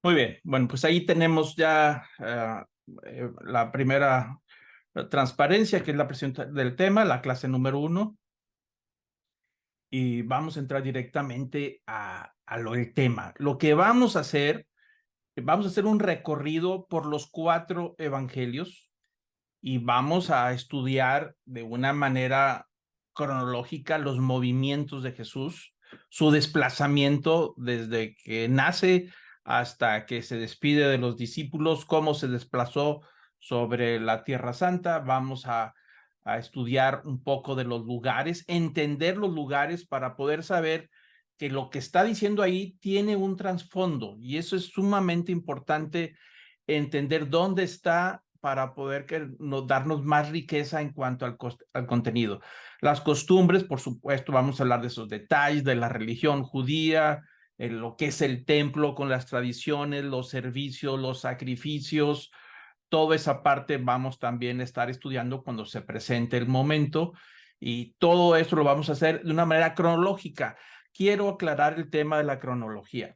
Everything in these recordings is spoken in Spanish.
Muy bien, bueno, pues ahí tenemos ya la primera transparencia, que es la presentación del tema, la clase número 1, y vamos a entrar directamente a lo del tema. Lo que vamos a hacer un recorrido por los 4 evangelios y vamos a estudiar de una manera cronológica los movimientos de Jesús, su desplazamiento desde que nace hasta que se despide de los discípulos, cómo se desplazó sobre la Tierra Santa. Vamos a estudiar un poco de los lugares, entender los lugares para poder saber que lo que está diciendo ahí tiene un trasfondo, y eso es sumamente importante, entender dónde está para poder darnos más riqueza en cuanto al contenido. Las costumbres, por supuesto, vamos a hablar de esos detalles, de la religión judía, lo que es el templo con las tradiciones, los servicios, los sacrificios. Toda esa parte vamos también a estar estudiando cuando se presente el momento, y todo eso lo vamos a hacer de una manera cronológica. Quiero aclarar el tema de la cronología.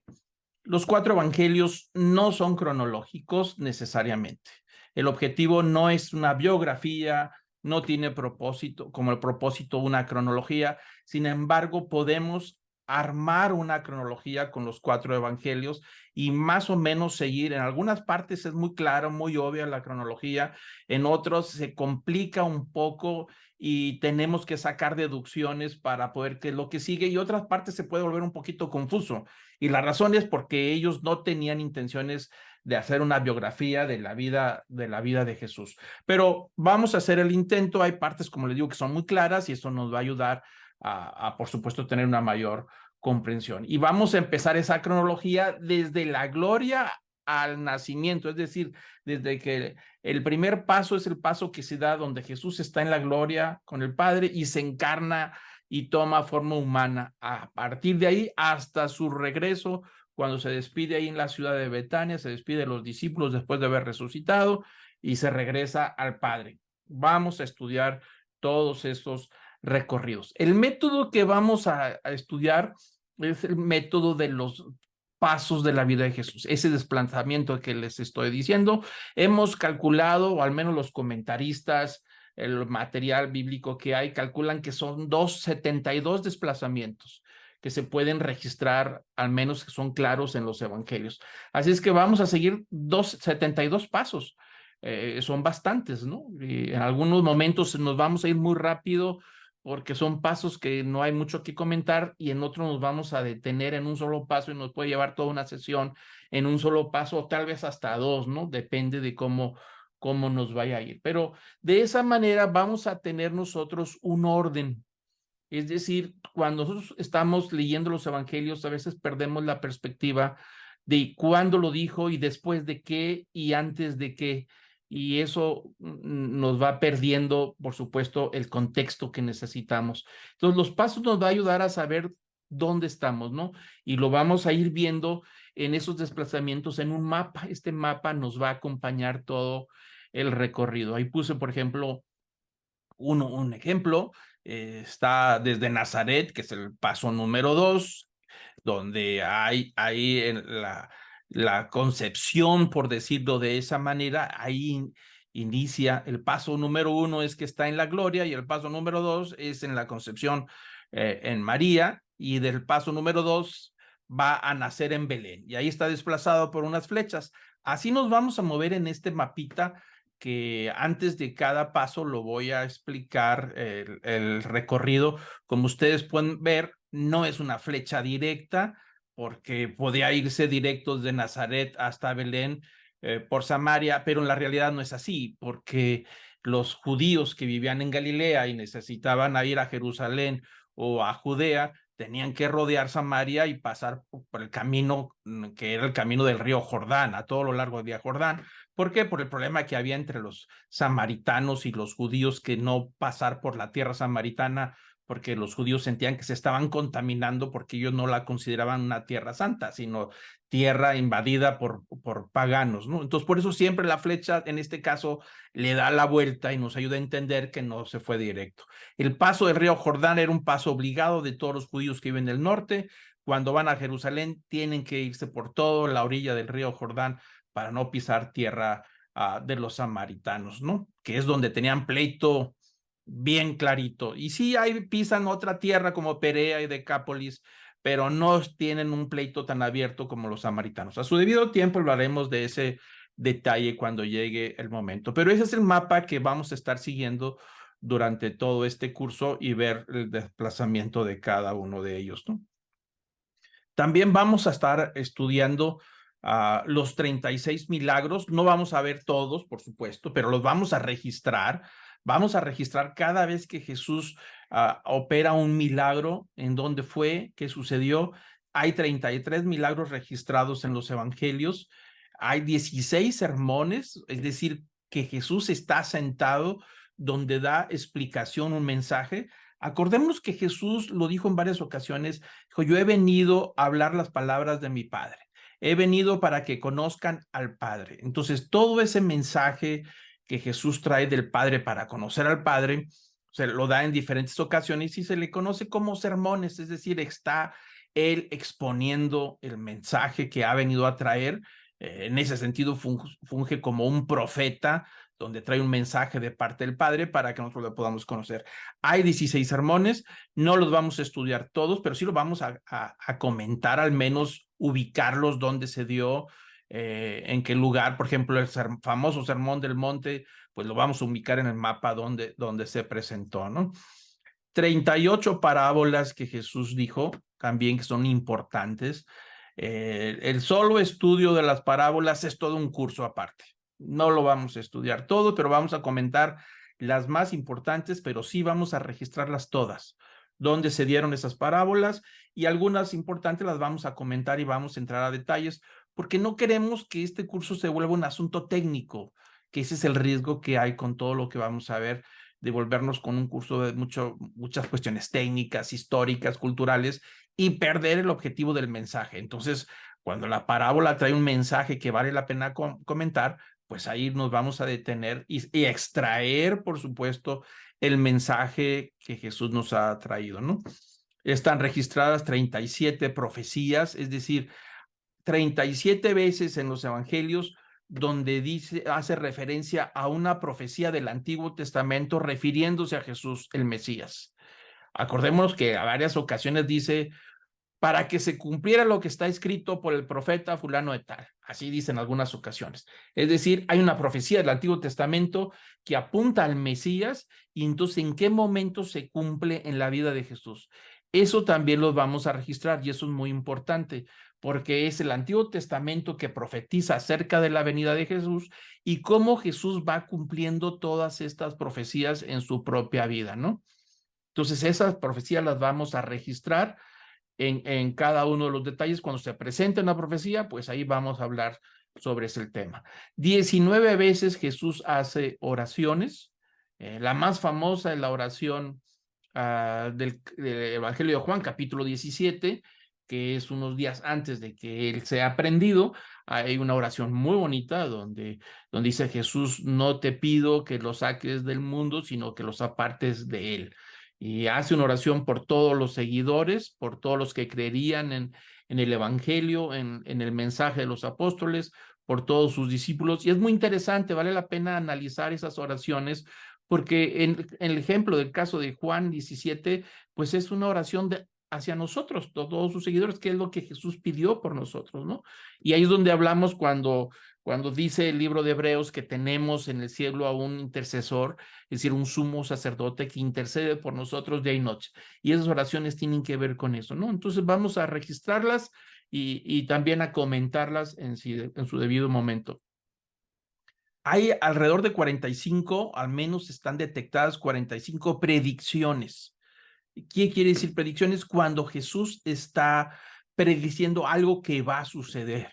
Los 4 evangelios no son cronológicos necesariamente. El objetivo no es una biografía, no tiene propósito, como el propósito una cronología. Sin embargo, podemos armar una cronología con los 4 evangelios y más o menos seguir. En algunas partes es muy claro, muy obvia la cronología, en otros se complica un poco y tenemos que sacar deducciones para poder que lo que sigue, y otras partes se puede volver un poquito confuso. Y la razón es porque ellos no tenían intenciones de hacer una biografía de la vida de Jesús. Pero vamos a hacer el intento. Hay partes, como les digo, que son muy claras, y eso nos va a ayudar por supuesto, tener una mayor comprensión. Y vamos a empezar esa cronología desde la gloria al nacimiento, es decir, desde que el primer paso es el paso que se da donde Jesús está en la gloria con el Padre y se encarna y toma forma humana. A partir de ahí hasta su regreso, cuando se despide ahí en la ciudad de Betania, se despide de los discípulos después de haber resucitado y se regresa al Padre. Vamos a estudiar todos estos recorridos. El método que vamos a estudiar es el método de los pasos de la vida de Jesús, ese desplazamiento que les estoy diciendo. Hemos calculado, o al menos los comentaristas, el material bíblico que hay, calculan que son 72 desplazamientos que se pueden registrar, al menos que son claros en los evangelios. Así es que vamos a seguir 72 pasos. Son bastantes, ¿no? Y en algunos momentos nos vamos a ir muy rápido porque son pasos que no hay mucho que comentar, y en otros nos vamos a detener en un solo paso y nos puede llevar toda una sesión en un solo paso, o tal vez hasta 2, ¿no? Depende de cómo nos vaya a ir. Pero de esa manera vamos a tener nosotros un orden. Es decir, cuando nosotros estamos leyendo los evangelios, a veces perdemos la perspectiva de cuándo lo dijo y después de qué y antes de qué. Y eso nos va perdiendo, por supuesto, el contexto que necesitamos. Entonces, los pasos nos va a ayudar a saber dónde estamos, ¿no? Y lo vamos a ir viendo en esos desplazamientos en un mapa. Este mapa nos va a acompañar todo el recorrido. Ahí puse, por ejemplo, un ejemplo. Está desde Nazaret, que es el paso número 2, donde hay ahí en la concepción, por decirlo de esa manera. Ahí inicia el paso número 1, es que está en la gloria, y el paso número 2 es en la concepción en María, y del paso número 2 va a nacer en Belén, y ahí está desplazado por unas flechas. Así nos vamos a mover en este mapita, que antes de cada paso lo voy a explicar el recorrido. Como ustedes pueden ver, no es una flecha directa, porque podía irse directos de Nazaret hasta Belén por Samaria, pero en la realidad no es así, porque los judíos que vivían en Galilea y necesitaban ir a Jerusalén o a Judea, tenían que rodear Samaria y pasar por el camino que era el camino del río Jordán, a todo lo largo del río Jordán. ¿Por qué? Por el problema que había entre los samaritanos y los judíos, que no pasar por la tierra samaritana, porque los judíos sentían que se estaban contaminando, porque ellos no la consideraban una tierra santa, sino tierra invadida por paganos, ¿no? Entonces, por eso siempre la flecha, en este caso, le da la vuelta y nos ayuda a entender que no se fue directo. El paso del río Jordán era un paso obligado de todos los judíos que viven en el norte, Cuando van a Jerusalén, tienen que irse por toda la orilla del río Jordán para no pisar tierra de los samaritanos, ¿no? Que es donde tenían pleito bien clarito. Y sí, ahí pisan otra tierra como Perea y Decápolis, pero no tienen un pleito tan abierto como los samaritanos. A su debido tiempo hablaremos de ese detalle cuando llegue el momento. Pero ese es el mapa que vamos a estar siguiendo durante todo este curso y ver el desplazamiento de cada uno de ellos, ¿no? También vamos a estar estudiando los 36 milagros. No vamos a ver todos, por supuesto, pero los vamos a registrar. Vamos a registrar cada vez que Jesús opera un milagro, en dónde fue, qué sucedió. Hay 33 milagros registrados en los evangelios. Hay 16 sermones, es decir, que Jesús está sentado donde da explicación, un mensaje. Acordémonos que Jesús lo dijo en varias ocasiones. Dijo, yo he venido a hablar las palabras de mi Padre. He venido para que conozcan al Padre. Entonces, todo ese mensaje que Jesús trae del Padre para conocer al Padre, se lo da en diferentes ocasiones y se le conoce como sermones, es decir, está él exponiendo el mensaje que ha venido a traer. En ese sentido, funge como un profeta, donde trae un mensaje de parte del Padre para que nosotros lo podamos conocer. Hay 16 sermones, no los vamos a estudiar todos, pero sí los vamos a comentar, al menos ubicarlos, dónde se dio, en qué lugar. Por ejemplo, el famoso Sermón del Monte, pues lo vamos a ubicar en el mapa donde se presentó, ¿no? 38 parábolas que Jesús dijo, también que son importantes. El solo estudio de las parábolas es todo un curso aparte. No lo vamos a estudiar todo, pero vamos a comentar las más importantes, pero sí vamos a registrarlas todas, dónde se dieron esas parábolas, y algunas importantes las vamos a comentar y vamos a entrar a detalles, porque no queremos que este curso se vuelva un asunto técnico, que ese es el riesgo que hay con todo lo que vamos a ver, de volvernos con un curso de muchas cuestiones técnicas, históricas, culturales, y perder el objetivo del mensaje. Entonces, cuando la parábola trae un mensaje que vale la pena comentar, pues ahí nos vamos a detener y extraer, por supuesto, el mensaje que Jesús nos ha traído, ¿no? Están registradas 37 profecías, es decir, 37 veces en los evangelios donde hace referencia a una profecía del Antiguo Testamento refiriéndose a Jesús, el Mesías. Acordémonos que a varias ocasiones dice, para que se cumpliera lo que está escrito por el profeta fulano de tal. Así dice en algunas ocasiones. Es decir, hay una profecía del Antiguo Testamento que apunta al Mesías, y entonces en qué momento se cumple en la vida de Jesús. Eso también lo vamos a registrar, y eso es muy importante, porque es el Antiguo Testamento que profetiza acerca de la venida de Jesús y cómo Jesús va cumpliendo todas estas profecías en su propia vida, ¿no? Entonces esas profecías las vamos a registrar en cada uno de los detalles. Cuando se presente una profecía, pues ahí vamos a hablar sobre ese tema. 19 veces Jesús hace oraciones. La más famosa es la oración del Evangelio de Juan, capítulo 17, que es unos días antes de que él sea prendido. Hay una oración muy bonita donde dice Jesús, no te pido que lo saques del mundo, sino que los apartes de él. Y hace una oración por todos los seguidores, por todos los que creerían en el Evangelio, en el mensaje de los apóstoles, por todos sus discípulos. Y es muy interesante, vale la pena analizar esas oraciones, porque en el ejemplo del caso de Juan 17, pues es una oración hacia nosotros, todos sus seguidores, que es lo que Jesús pidió por nosotros, ¿no? Y ahí es donde hablamos cuando dice el libro de Hebreos que tenemos en el cielo a un intercesor, es decir, un sumo sacerdote que intercede por nosotros día y noche. Y esas oraciones tienen que ver con eso, ¿no? Entonces vamos a registrarlas y también a comentarlas en su debido momento. Hay alrededor de 45, al menos están detectadas 45 predicciones. ¿Qué quiere decir predicciones? Cuando Jesús está prediciendo algo que va a suceder.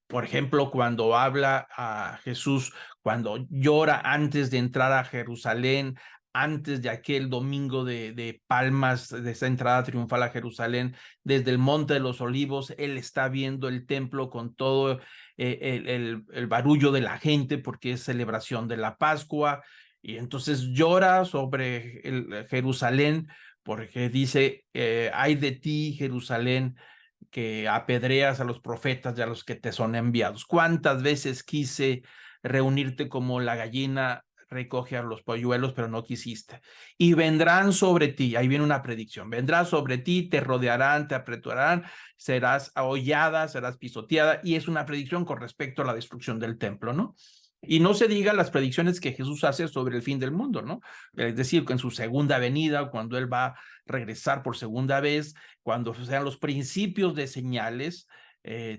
Por ejemplo, cuando habla a Jesús, cuando llora antes de entrar a Jerusalén, antes de aquel domingo de Palmas, de esa entrada triunfal a Jerusalén, desde el Monte de los Olivos, él está viendo el templo con todo el barullo de la gente, porque es celebración de la Pascua, y entonces llora sobre Jerusalén, porque dice, ay de ti, Jerusalén, que apedreas a los profetas y a los que te son enviados. ¿Cuántas veces quise reunirte como la gallina recoge a los polluelos, pero no quisiste? Y vendrán sobre ti, ahí viene una predicción, vendrán sobre ti, te rodearán, te apreturarán, serás ahollada, serás pisoteada, y es una predicción con respecto a la destrucción del templo, ¿no? Y no se diga las predicciones que Jesús hace sobre el fin del mundo, ¿no? Es decir, que en su segunda venida, cuando Él va a regresar por segunda vez, cuando sean los principios de señales,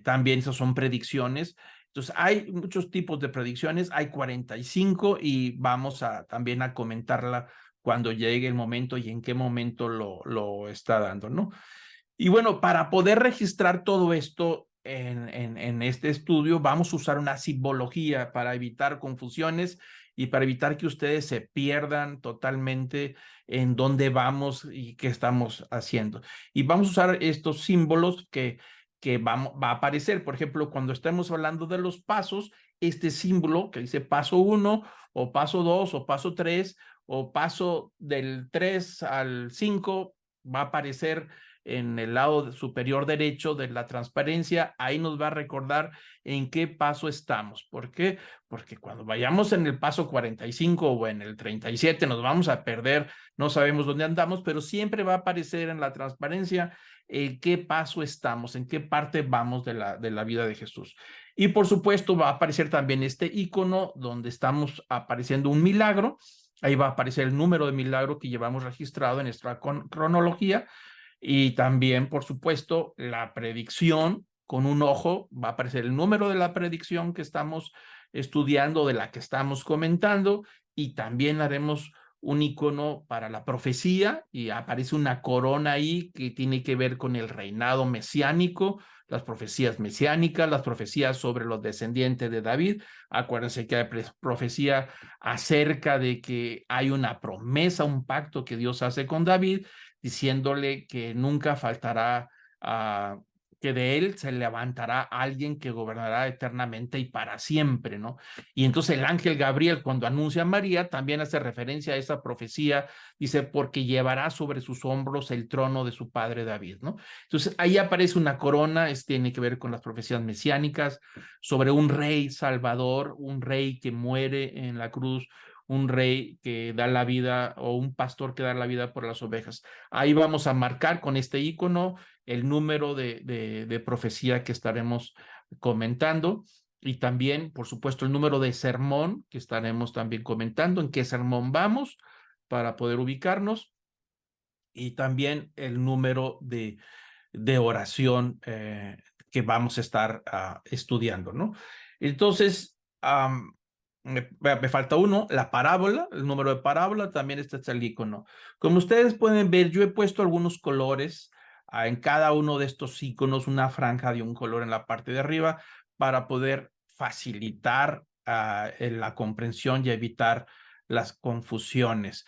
también esas son predicciones. Entonces, hay muchos tipos de predicciones, hay 45 y vamos también a comentarla cuando llegue el momento y en qué momento lo está dando, ¿no? Y bueno, para poder registrar todo esto en este estudio, vamos a usar una simbología para evitar confusiones y para evitar que ustedes se pierdan totalmente en dónde vamos y qué estamos haciendo. Y vamos a usar estos símbolos que va a aparecer. Por ejemplo, cuando estemos hablando de los pasos, este símbolo que dice paso 1 o paso 2 o paso 3 o paso del 3 al 5 va a aparecer en el lado superior derecho de la transparencia. Ahí nos va a recordar en qué paso estamos. ¿Por qué? Porque cuando vayamos en el paso 45 o en el 37 nos vamos a perder, no sabemos dónde andamos, pero siempre va a aparecer en la transparencia en qué paso estamos, en qué parte vamos de la vida de Jesús. Y por supuesto va a aparecer también este icono donde estamos apareciendo un milagro. Ahí va a aparecer el número de milagro que llevamos registrado en nuestra cronología. Y también, por supuesto, la predicción con un ojo, va a aparecer el número de la predicción que estamos estudiando, de la que estamos comentando, y también haremos un icono para la profecía y aparece una corona ahí que tiene que ver con el reinado mesiánico, las profecías mesiánicas, las profecías sobre los descendientes de David. Acuérdense que hay profecía acerca de que hay una promesa, un pacto que Dios hace con David, diciéndole que nunca faltará, que de él se levantará alguien que gobernará eternamente y para siempre, ¿no? Y entonces el ángel Gabriel, cuando anuncia a María, también hace referencia a esa profecía, dice, porque llevará sobre sus hombros el trono de su padre David, ¿no? Entonces ahí aparece una corona, tiene que ver con las profecías mesiánicas, sobre un rey salvador, un rey que muere en la cruz, un rey que da la vida o un pastor que da la vida por las ovejas. Ahí vamos a marcar con este icono el número de profecía que estaremos comentando y también, por supuesto, el número de sermón que estaremos también comentando, en qué sermón vamos para poder ubicarnos, y también el número de oración que vamos a estar estudiando, ¿no? Entonces, me falta uno, la parábola, el número de parábola, también está el icono. Como ustedes pueden ver, yo he puesto algunos colores en cada uno de estos iconos, una franja de un color en la parte de arriba para poder facilitar la comprensión y evitar las confusiones.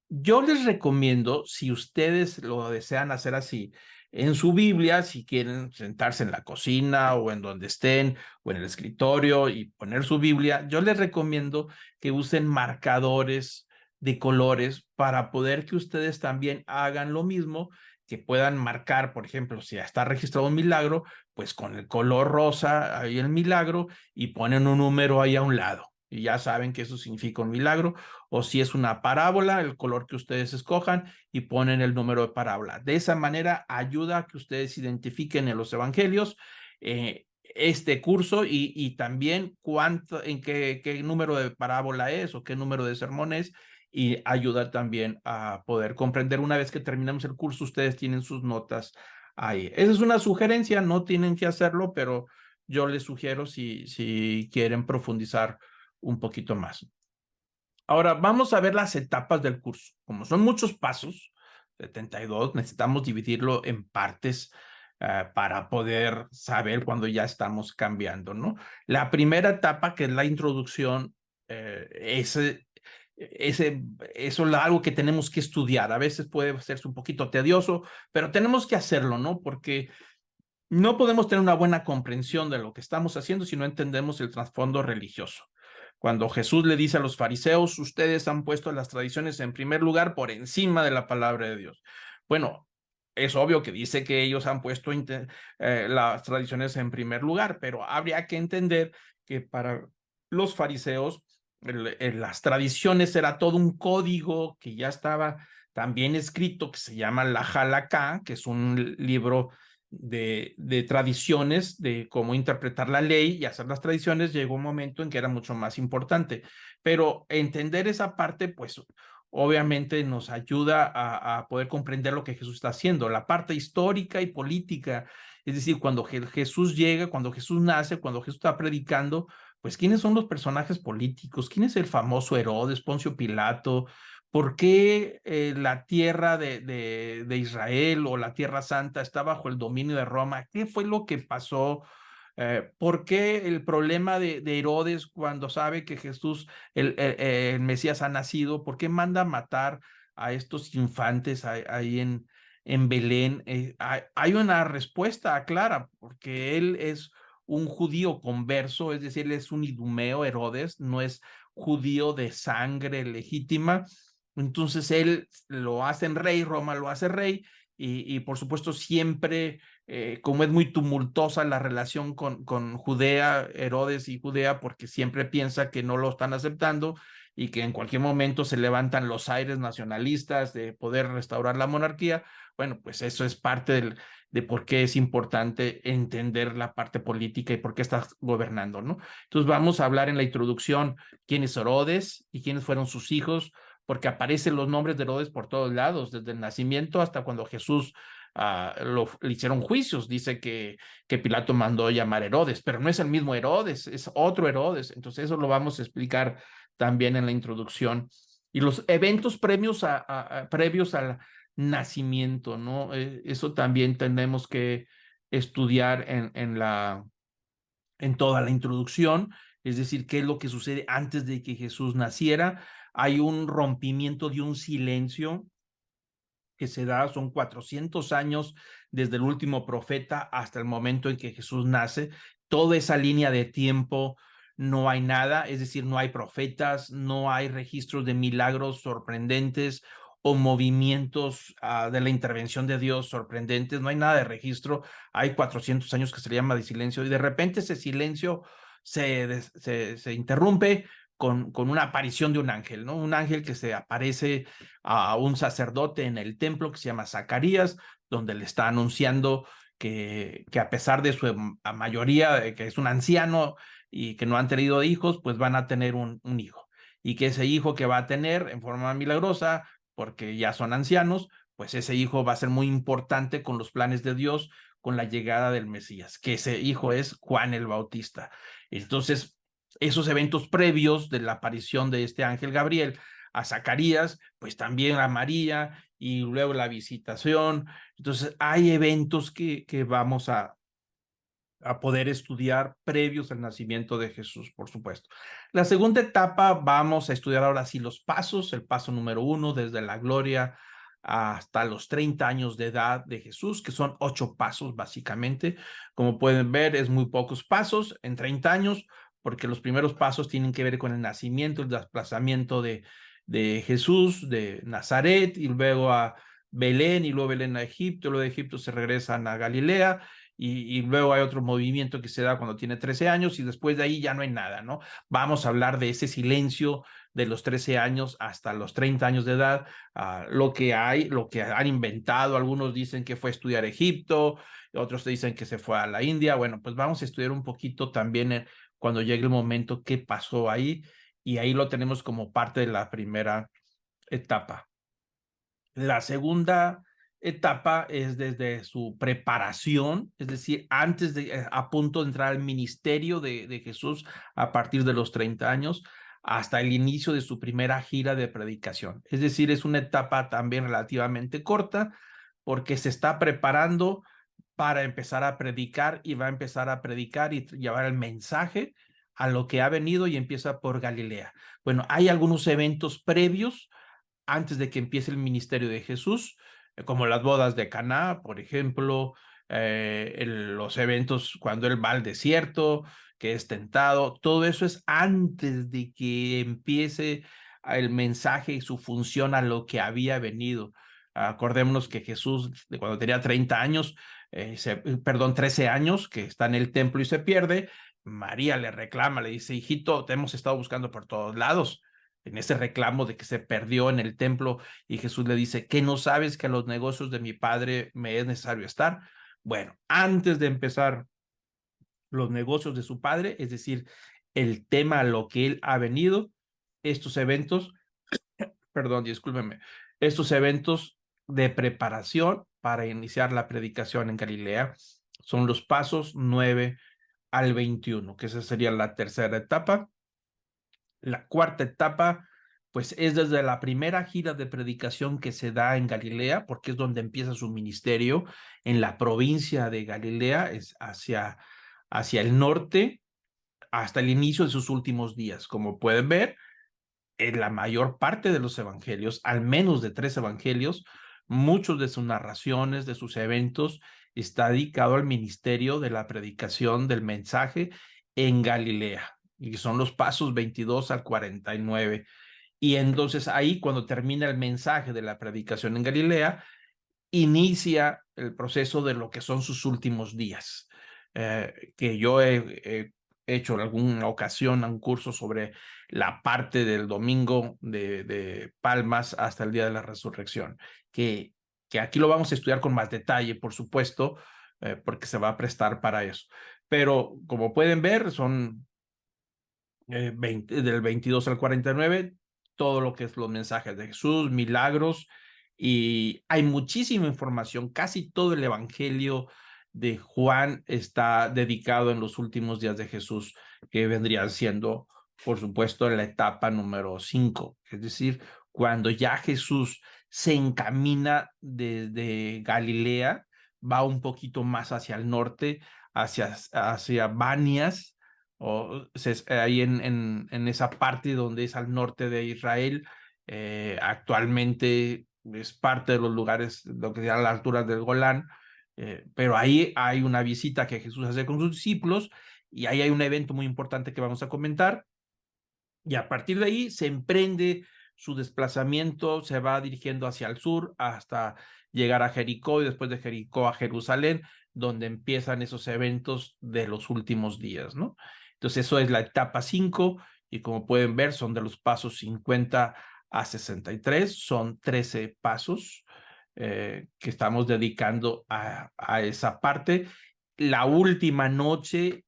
Yo les recomiendo, si ustedes lo desean hacer así, en su Biblia, si quieren sentarse en la cocina o en donde estén o en el escritorio y poner su Biblia, yo les recomiendo que usen marcadores de colores para poder que ustedes también hagan lo mismo, que puedan marcar, por ejemplo, si ya está registrado un milagro, pues con el color rosa ahí el milagro y ponen un número ahí a un lado. Y ya saben que eso significa un milagro, o si es una parábola, el color que ustedes escojan y ponen el número de parábola. De esa manera ayuda a que ustedes identifiquen en los evangelios este curso y también en qué número de parábola es o qué número de sermón es, y ayuda también a poder comprender. Una vez que terminamos el curso, ustedes tienen sus notas ahí. Esa es una sugerencia, no tienen que hacerlo, pero yo les sugiero si quieren profundizar un poquito más. Ahora, vamos a ver las etapas del curso. Como son muchos pasos, 72, necesitamos dividirlo en partes para poder saber cuándo ya estamos cambiando, ¿no? La primera etapa, que es la introducción, eso es algo que tenemos que estudiar. A veces puede hacerse un poquito tedioso, pero tenemos que hacerlo, ¿no? Porque no podemos tener una buena comprensión de lo que estamos haciendo si no entendemos el trasfondo religioso. Cuando Jesús le dice a los fariseos, ustedes han puesto las tradiciones en primer lugar por encima de la palabra de Dios. Bueno, es obvio que dice que ellos han puesto las tradiciones en primer lugar, pero habría que entender que para los fariseos las tradiciones era todo un código que ya estaba también escrito, que se llama la Halakha, que es un libro de tradiciones, de cómo interpretar la ley y hacer las tradiciones. Llegó un momento en que era mucho más importante, pero entender esa parte, pues obviamente nos ayuda a poder comprender lo que Jesús está haciendo, la parte histórica y política. Es decir, cuando Jesús llega, cuando Jesús nace, cuando Jesús está predicando, pues ¿quiénes son los personajes políticos? ¿Quién es el famoso Herodes, Poncio Pilato? ¿Por qué la tierra de Israel o la Tierra Santa está bajo el dominio de Roma? ¿Qué fue lo que pasó? ¿Por qué el problema de Herodes cuando sabe que Jesús, el Mesías, ha nacido? ¿Por qué manda matar a estos infantes ahí en Belén? Hay una respuesta clara, porque él es un judío converso, es decir, él es un idumeo, Herodes, no es judío de sangre legítima. Entonces él lo hacen rey, Roma lo hace rey, y por supuesto siempre como es muy tumultuosa la relación con Judea, Herodes y Judea, porque siempre piensa que no lo están aceptando y que en cualquier momento se levantan los aires nacionalistas de poder restaurar la monarquía. Bueno, pues eso es parte de por qué es importante entender la parte política y por qué estás gobernando, ¿no? Entonces vamos a hablar en la introducción quién es Herodes y quiénes fueron sus hijos, porque aparecen los nombres de Herodes por todos lados, desde el nacimiento hasta cuando Jesús le hicieron juicios. Dice que Pilato mandó llamar Herodes, pero no es el mismo Herodes, es otro Herodes. Entonces eso lo vamos a explicar también en la introducción. Y los eventos previos al nacimiento, ¿no? Eso también tenemos que estudiar en toda la introducción, es decir, qué es lo que sucede antes de que Jesús naciera. Hay un rompimiento de un silencio que se da, son 400 años desde el último profeta hasta el momento en que Jesús nace. Toda esa línea de tiempo no hay nada, es decir, no hay profetas, no hay registros de milagros sorprendentes o movimientos de la intervención de Dios sorprendentes, no hay nada de registro. Hay 400 años que se le llama de silencio y de repente ese silencio se interrumpe con una aparición de un ángel, ¿no? Un ángel que se aparece a un sacerdote en el templo que se llama Zacarías, donde le está anunciando que a pesar de su mayoría, que es un anciano y que no han tenido hijos, pues van a tener un hijo. Y que ese hijo que va a tener en forma milagrosa, porque ya son ancianos, pues ese hijo va a ser muy importante con los planes de Dios, con la llegada del Mesías, que ese hijo es Juan el Bautista. Entonces, esos eventos previos de la aparición de este ángel Gabriel a Zacarías, pues también a María y luego la visitación. Entonces, hay eventos que vamos a poder estudiar previos al nacimiento de Jesús, por supuesto. La segunda etapa, vamos a estudiar ahora sí los pasos, el paso número 1, desde la gloria hasta los 30 años de edad de Jesús, que son 8 pasos básicamente. Como pueden ver, es muy pocos pasos en 30 años, porque los primeros pasos tienen que ver con el nacimiento, el desplazamiento de Jesús, de Nazaret, y luego a Belén, y luego Belén a Egipto, luego de Egipto se regresan a Galilea, y luego hay otro movimiento que se da cuando tiene 13 años y después de ahí ya no hay nada, ¿no? Vamos a hablar de ese silencio de los 13 años hasta los 30 años de edad, lo que hay, lo que han inventado. Algunos dicen que fue a estudiar Egipto, otros dicen que se fue a la India. Bueno, pues vamos a estudiar un poquito también cuando llegue el momento qué pasó ahí, y ahí lo tenemos como parte de la primera etapa. La segunda etapa es desde su preparación, es decir, antes de, a punto de entrar al ministerio de Jesús a partir de los 30 años, hasta el inicio de su primera gira de predicación. Es decir, es una etapa también relativamente corta porque se está preparando para empezar a predicar, y va a empezar a predicar y llevar el mensaje a lo que ha venido, y empieza por Galilea. Bueno, hay algunos eventos previos antes de que empiece el ministerio de Jesús, como las bodas de Caná, por ejemplo, los eventos cuando él va al desierto, que es tentado. Todo eso es antes de que empiece el mensaje y su función a lo que había venido. Acordémonos que Jesús, de cuando tenía 30 años, 13 años, que está en el templo y se pierde, María le reclama, le dice, hijito, te hemos estado buscando por todos lados, en ese reclamo de que se perdió en el templo, y Jesús le dice, ¿qué no sabes que a los negocios de mi padre me es necesario estar? Bueno, antes de empezar los negocios de su padre, es decir, el tema a lo que él ha venido, estos eventos, perdón, discúlpeme, estos eventos de preparación para iniciar la predicación en Galilea son los pasos 9 al 21, que esa sería la tercera etapa. La cuarta etapa, pues es desde la primera gira de predicación que se da en Galilea, porque es donde empieza su ministerio, en la provincia de Galilea, es hacia el norte, hasta el inicio de sus últimos días. Como pueden ver, en la mayor parte de los evangelios, al menos de 3 evangelios, muchos de sus narraciones, de sus eventos, está dedicado al ministerio de la predicación del mensaje en Galilea, y son los pasos 22 al 49. Y entonces ahí, cuando termina el mensaje de la predicación en Galilea, inicia el proceso de lo que son sus últimos días, que yo he hecho en alguna ocasión un curso sobre la parte del domingo de Palmas hasta el día de la resurrección, que aquí lo vamos a estudiar con más detalle, por supuesto, porque se va a prestar para eso. Pero como pueden ver, son del 22 al 49, todo lo que es los mensajes de Jesús, milagros, y hay muchísima información. Casi todo el evangelio de Juan está dedicado en los últimos días de Jesús, que vendrían siendo, por supuesto, la etapa número 5, es decir, cuando ya Jesús se encamina desde Galilea, va un poquito más hacia el norte, hacia Banias, o ahí en esa parte donde es al norte de Israel. Actualmente es parte de los lugares, lo que se llama las alturas del Golán, pero ahí hay una visita que Jesús hace con sus discípulos, y ahí hay un evento muy importante que vamos a comentar, y a partir de ahí se emprende su desplazamiento, se va dirigiendo hacia el sur hasta llegar a Jericó, y después de Jericó a Jerusalén, donde empiezan esos eventos de los últimos días, ¿no? Entonces eso es la etapa 5, y como pueden ver son de los pasos 50 a 63, son 13 pasos que estamos dedicando a esa parte. La última noche,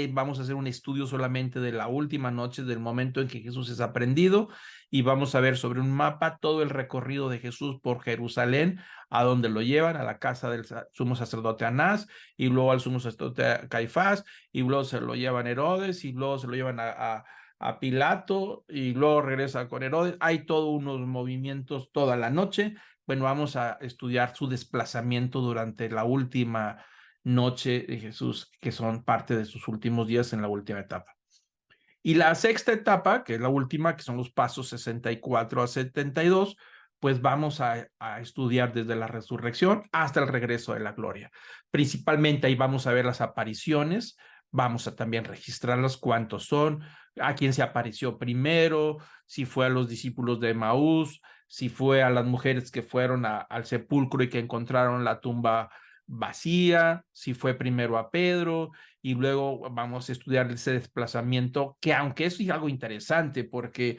vamos a hacer un estudio solamente de la última noche, del momento en que Jesús es aprendido, y vamos a ver sobre un mapa todo el recorrido de Jesús por Jerusalén, a donde lo llevan, a la casa del sumo sacerdote Anás, y luego al sumo sacerdote Caifás, y luego se lo llevan Herodes, y luego se lo llevan a Pilato, y luego regresa con Herodes. Hay todos unos movimientos toda la noche. Bueno, vamos a estudiar su desplazamiento durante la última noche de Jesús, que son parte de sus últimos días en la última etapa. Y la sexta etapa, que es la última, que son los pasos 64 a 72, pues vamos a estudiar desde la resurrección hasta el regreso de la gloria. Principalmente ahí vamos a ver las apariciones, vamos a también registrarlas, cuántos son, a quién se apareció primero, si fue a los discípulos de Maús, si fue a las mujeres que fueron al sepulcro y que encontraron la tumba vacía, si fue primero a Pedro, y luego vamos a estudiar ese desplazamiento, que aunque eso es algo interesante, porque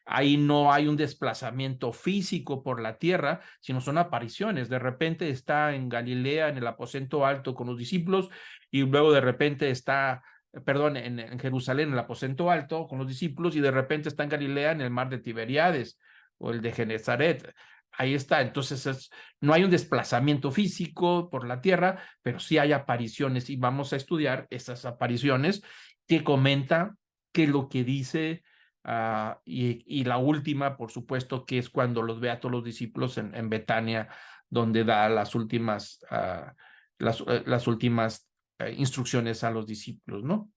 ahí no hay un desplazamiento físico por la tierra, sino son apariciones. De repente está en Galilea, en el aposento alto con los discípulos, y luego de repente está, perdón, en Jerusalén, en el aposento alto con los discípulos, y de repente está en Galilea, en el mar de Tiberíades o el de Genezaret. Ahí está. Entonces no hay un desplazamiento físico por la tierra, pero sí hay apariciones, y vamos a estudiar esas apariciones que comenta, que lo que dice, y la última, por supuesto, que es cuando los ve a todos los discípulos en Betania, donde da las últimas, las últimas instrucciones a los discípulos, ¿no?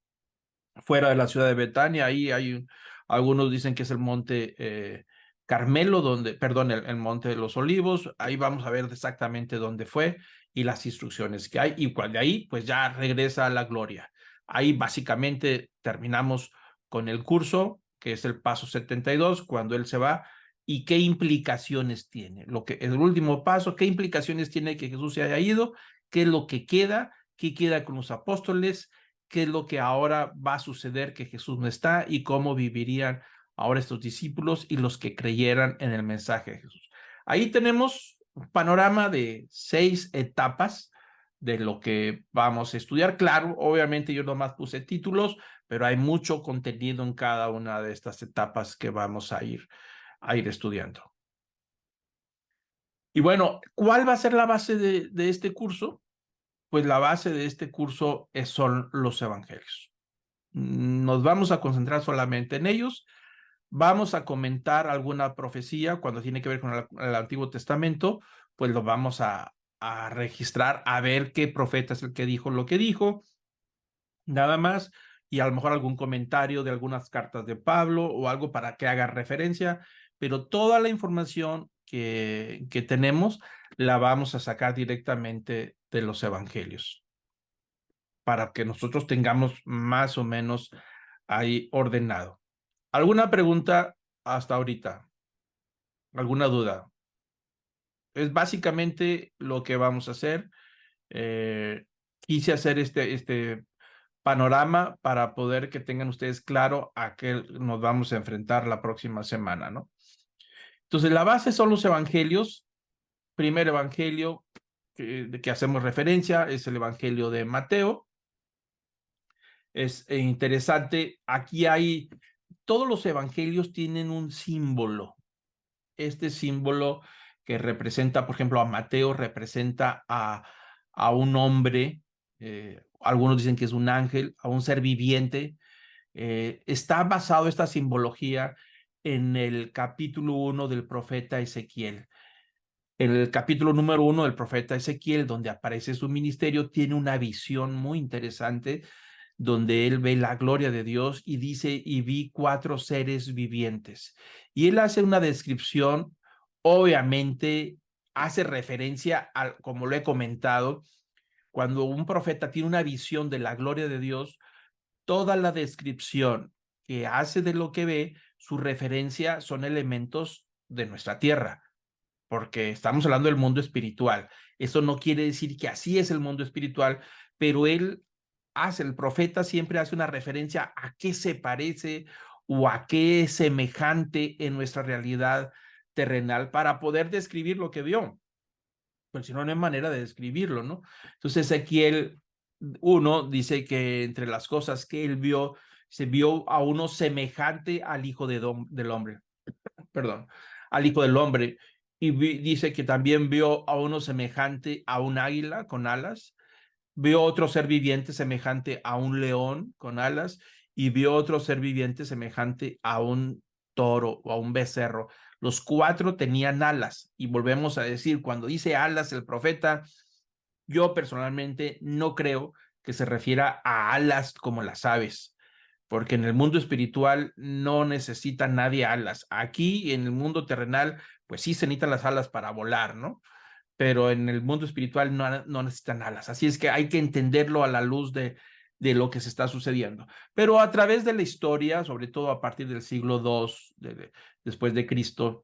Fuera de la ciudad de Betania, ahí hay, algunos dicen que es el monte Carmelo, perdón, el monte de los Olivos. Ahí vamos a ver exactamente dónde fue y las instrucciones que hay, y cuando de ahí pues ya regresa a la gloria. Ahí básicamente terminamos con el curso, que es el paso 72, cuando él se va y qué implicaciones tiene. El último paso, qué implicaciones tiene que Jesús se haya ido, qué es lo que qué queda con los apóstoles, qué es lo que ahora va a suceder que Jesús no está y cómo vivirían ahora estos discípulos y los que creyeran en el mensaje de Jesús. Ahí tenemos un panorama de 6 etapas de lo que vamos a estudiar. Claro, obviamente yo nomás puse títulos, pero hay mucho contenido en cada una de estas etapas que vamos a ir estudiando. Y bueno, ¿cuál va a ser la base de este curso? Pues la base de este curso son los evangelios. Nos vamos a concentrar solamente en ellos. Vamos a comentar alguna profecía cuando tiene que ver con el Antiguo Testamento, pues lo vamos a registrar, a ver qué profeta es el que dijo lo que dijo, nada más, y a lo mejor algún comentario de algunas cartas de Pablo o algo para que haga referencia, pero toda la información que tenemos la vamos a sacar directamente de los evangelios para que nosotros tengamos más o menos ahí ordenado. ¿Alguna pregunta hasta ahorita? ¿Alguna duda? Es básicamente lo que vamos a hacer. Quise hacer este panorama para poder que tengan ustedes claro a qué nos vamos a enfrentar la próxima semana, ¿no? Entonces, la base son los evangelios. Primer evangelio de que hacemos referencia es el evangelio de Mateo. Es interesante, aquí hay, todos los evangelios tienen un símbolo. Este símbolo que representa, por ejemplo, a Mateo, representa a un hombre, algunos dicen que es un ángel, a un ser viviente. Está basado esta simbología en el capítulo 1 del profeta Ezequiel. En el capítulo número 1 del profeta Ezequiel, donde aparece su ministerio, tiene una visión muy interesante donde él ve la gloria de Dios y dice, y vi 4 seres vivientes. Y él hace una descripción, obviamente hace referencia a, como lo he comentado, cuando un profeta tiene una visión de la gloria de Dios, toda la descripción que hace de lo que ve, su referencia son elementos de nuestra tierra, porque estamos hablando del mundo espiritual. Eso no quiere decir que así es el mundo espiritual, pero el profeta siempre hace una referencia a qué se parece o a qué es semejante en nuestra realidad terrenal para poder describir lo que vio. Pues si no, no hay manera de describirlo, ¿no? Entonces Ezequiel 1 dice que entre las cosas que él vio, se vio a uno semejante al Hijo del Hombre, perdón, al Hijo del Hombre, y dice que también vio a uno semejante a un águila con alas, vio otro ser viviente semejante a un león con alas, y vio otro ser viviente semejante a un toro o a un becerro. Los 4 tenían alas, y volvemos a decir, cuando dice alas el profeta, yo personalmente no creo que se refiera a alas como las aves, porque en el mundo espiritual no necesita nadie alas. Aquí en el mundo terrenal, pues sí se necesitan las alas para volar, ¿no? Pero en el mundo espiritual no necesitan alas. Así es que hay que entenderlo a la luz de lo que se está sucediendo. Pero a través de la historia, sobre todo a partir del siglo II después de Cristo,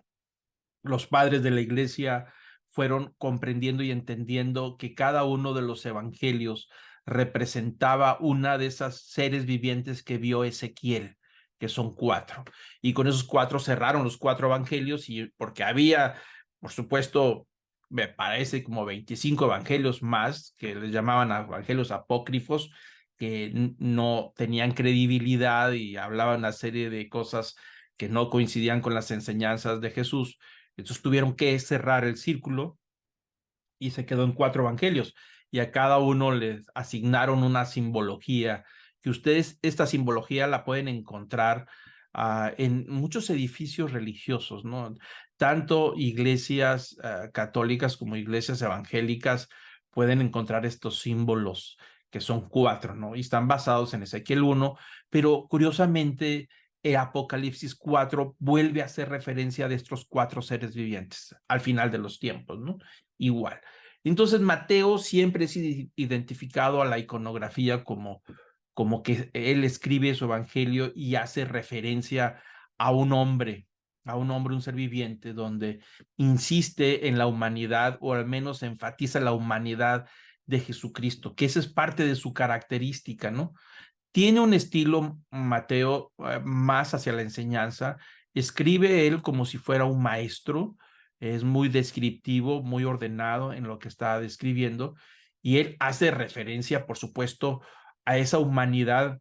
los padres de la iglesia fueron comprendiendo y entendiendo que cada uno de los evangelios representaba una de esas seres vivientes que vio Ezequiel, que son 4. Y con esos 4 cerraron los 4 evangelios, y porque había, por supuesto, me parece como 25 evangelios más, que les llamaban evangelios apócrifos, que no tenían credibilidad y hablaban una serie de cosas que no coincidían con las enseñanzas de Jesús. Entonces tuvieron que cerrar el círculo y se quedó en 4 evangelios, y a cada uno les asignaron una simbología, que ustedes esta simbología la pueden encontrar en muchos edificios religiosos, ¿no? Tanto iglesias católicas como iglesias evangélicas pueden encontrar estos símbolos que son 4, ¿no? Y están basados en Ezequiel 1, pero curiosamente Apocalipsis 4 vuelve a hacer referencia de estos 4 seres vivientes al final de los tiempos, ¿no? Igual. Entonces Mateo siempre es identificado a la iconografía como que él escribe su evangelio y hace referencia a un hombre, a un hombre, un ser viviente, donde insiste en la humanidad, o al menos enfatiza la humanidad de Jesucristo, que esa es parte de su característica, ¿no? Tiene un estilo, Mateo, más hacia la enseñanza. Escribe él como si fuera un maestro. Es muy descriptivo, muy ordenado en lo que está describiendo. Y él hace referencia, por supuesto, a esa humanidad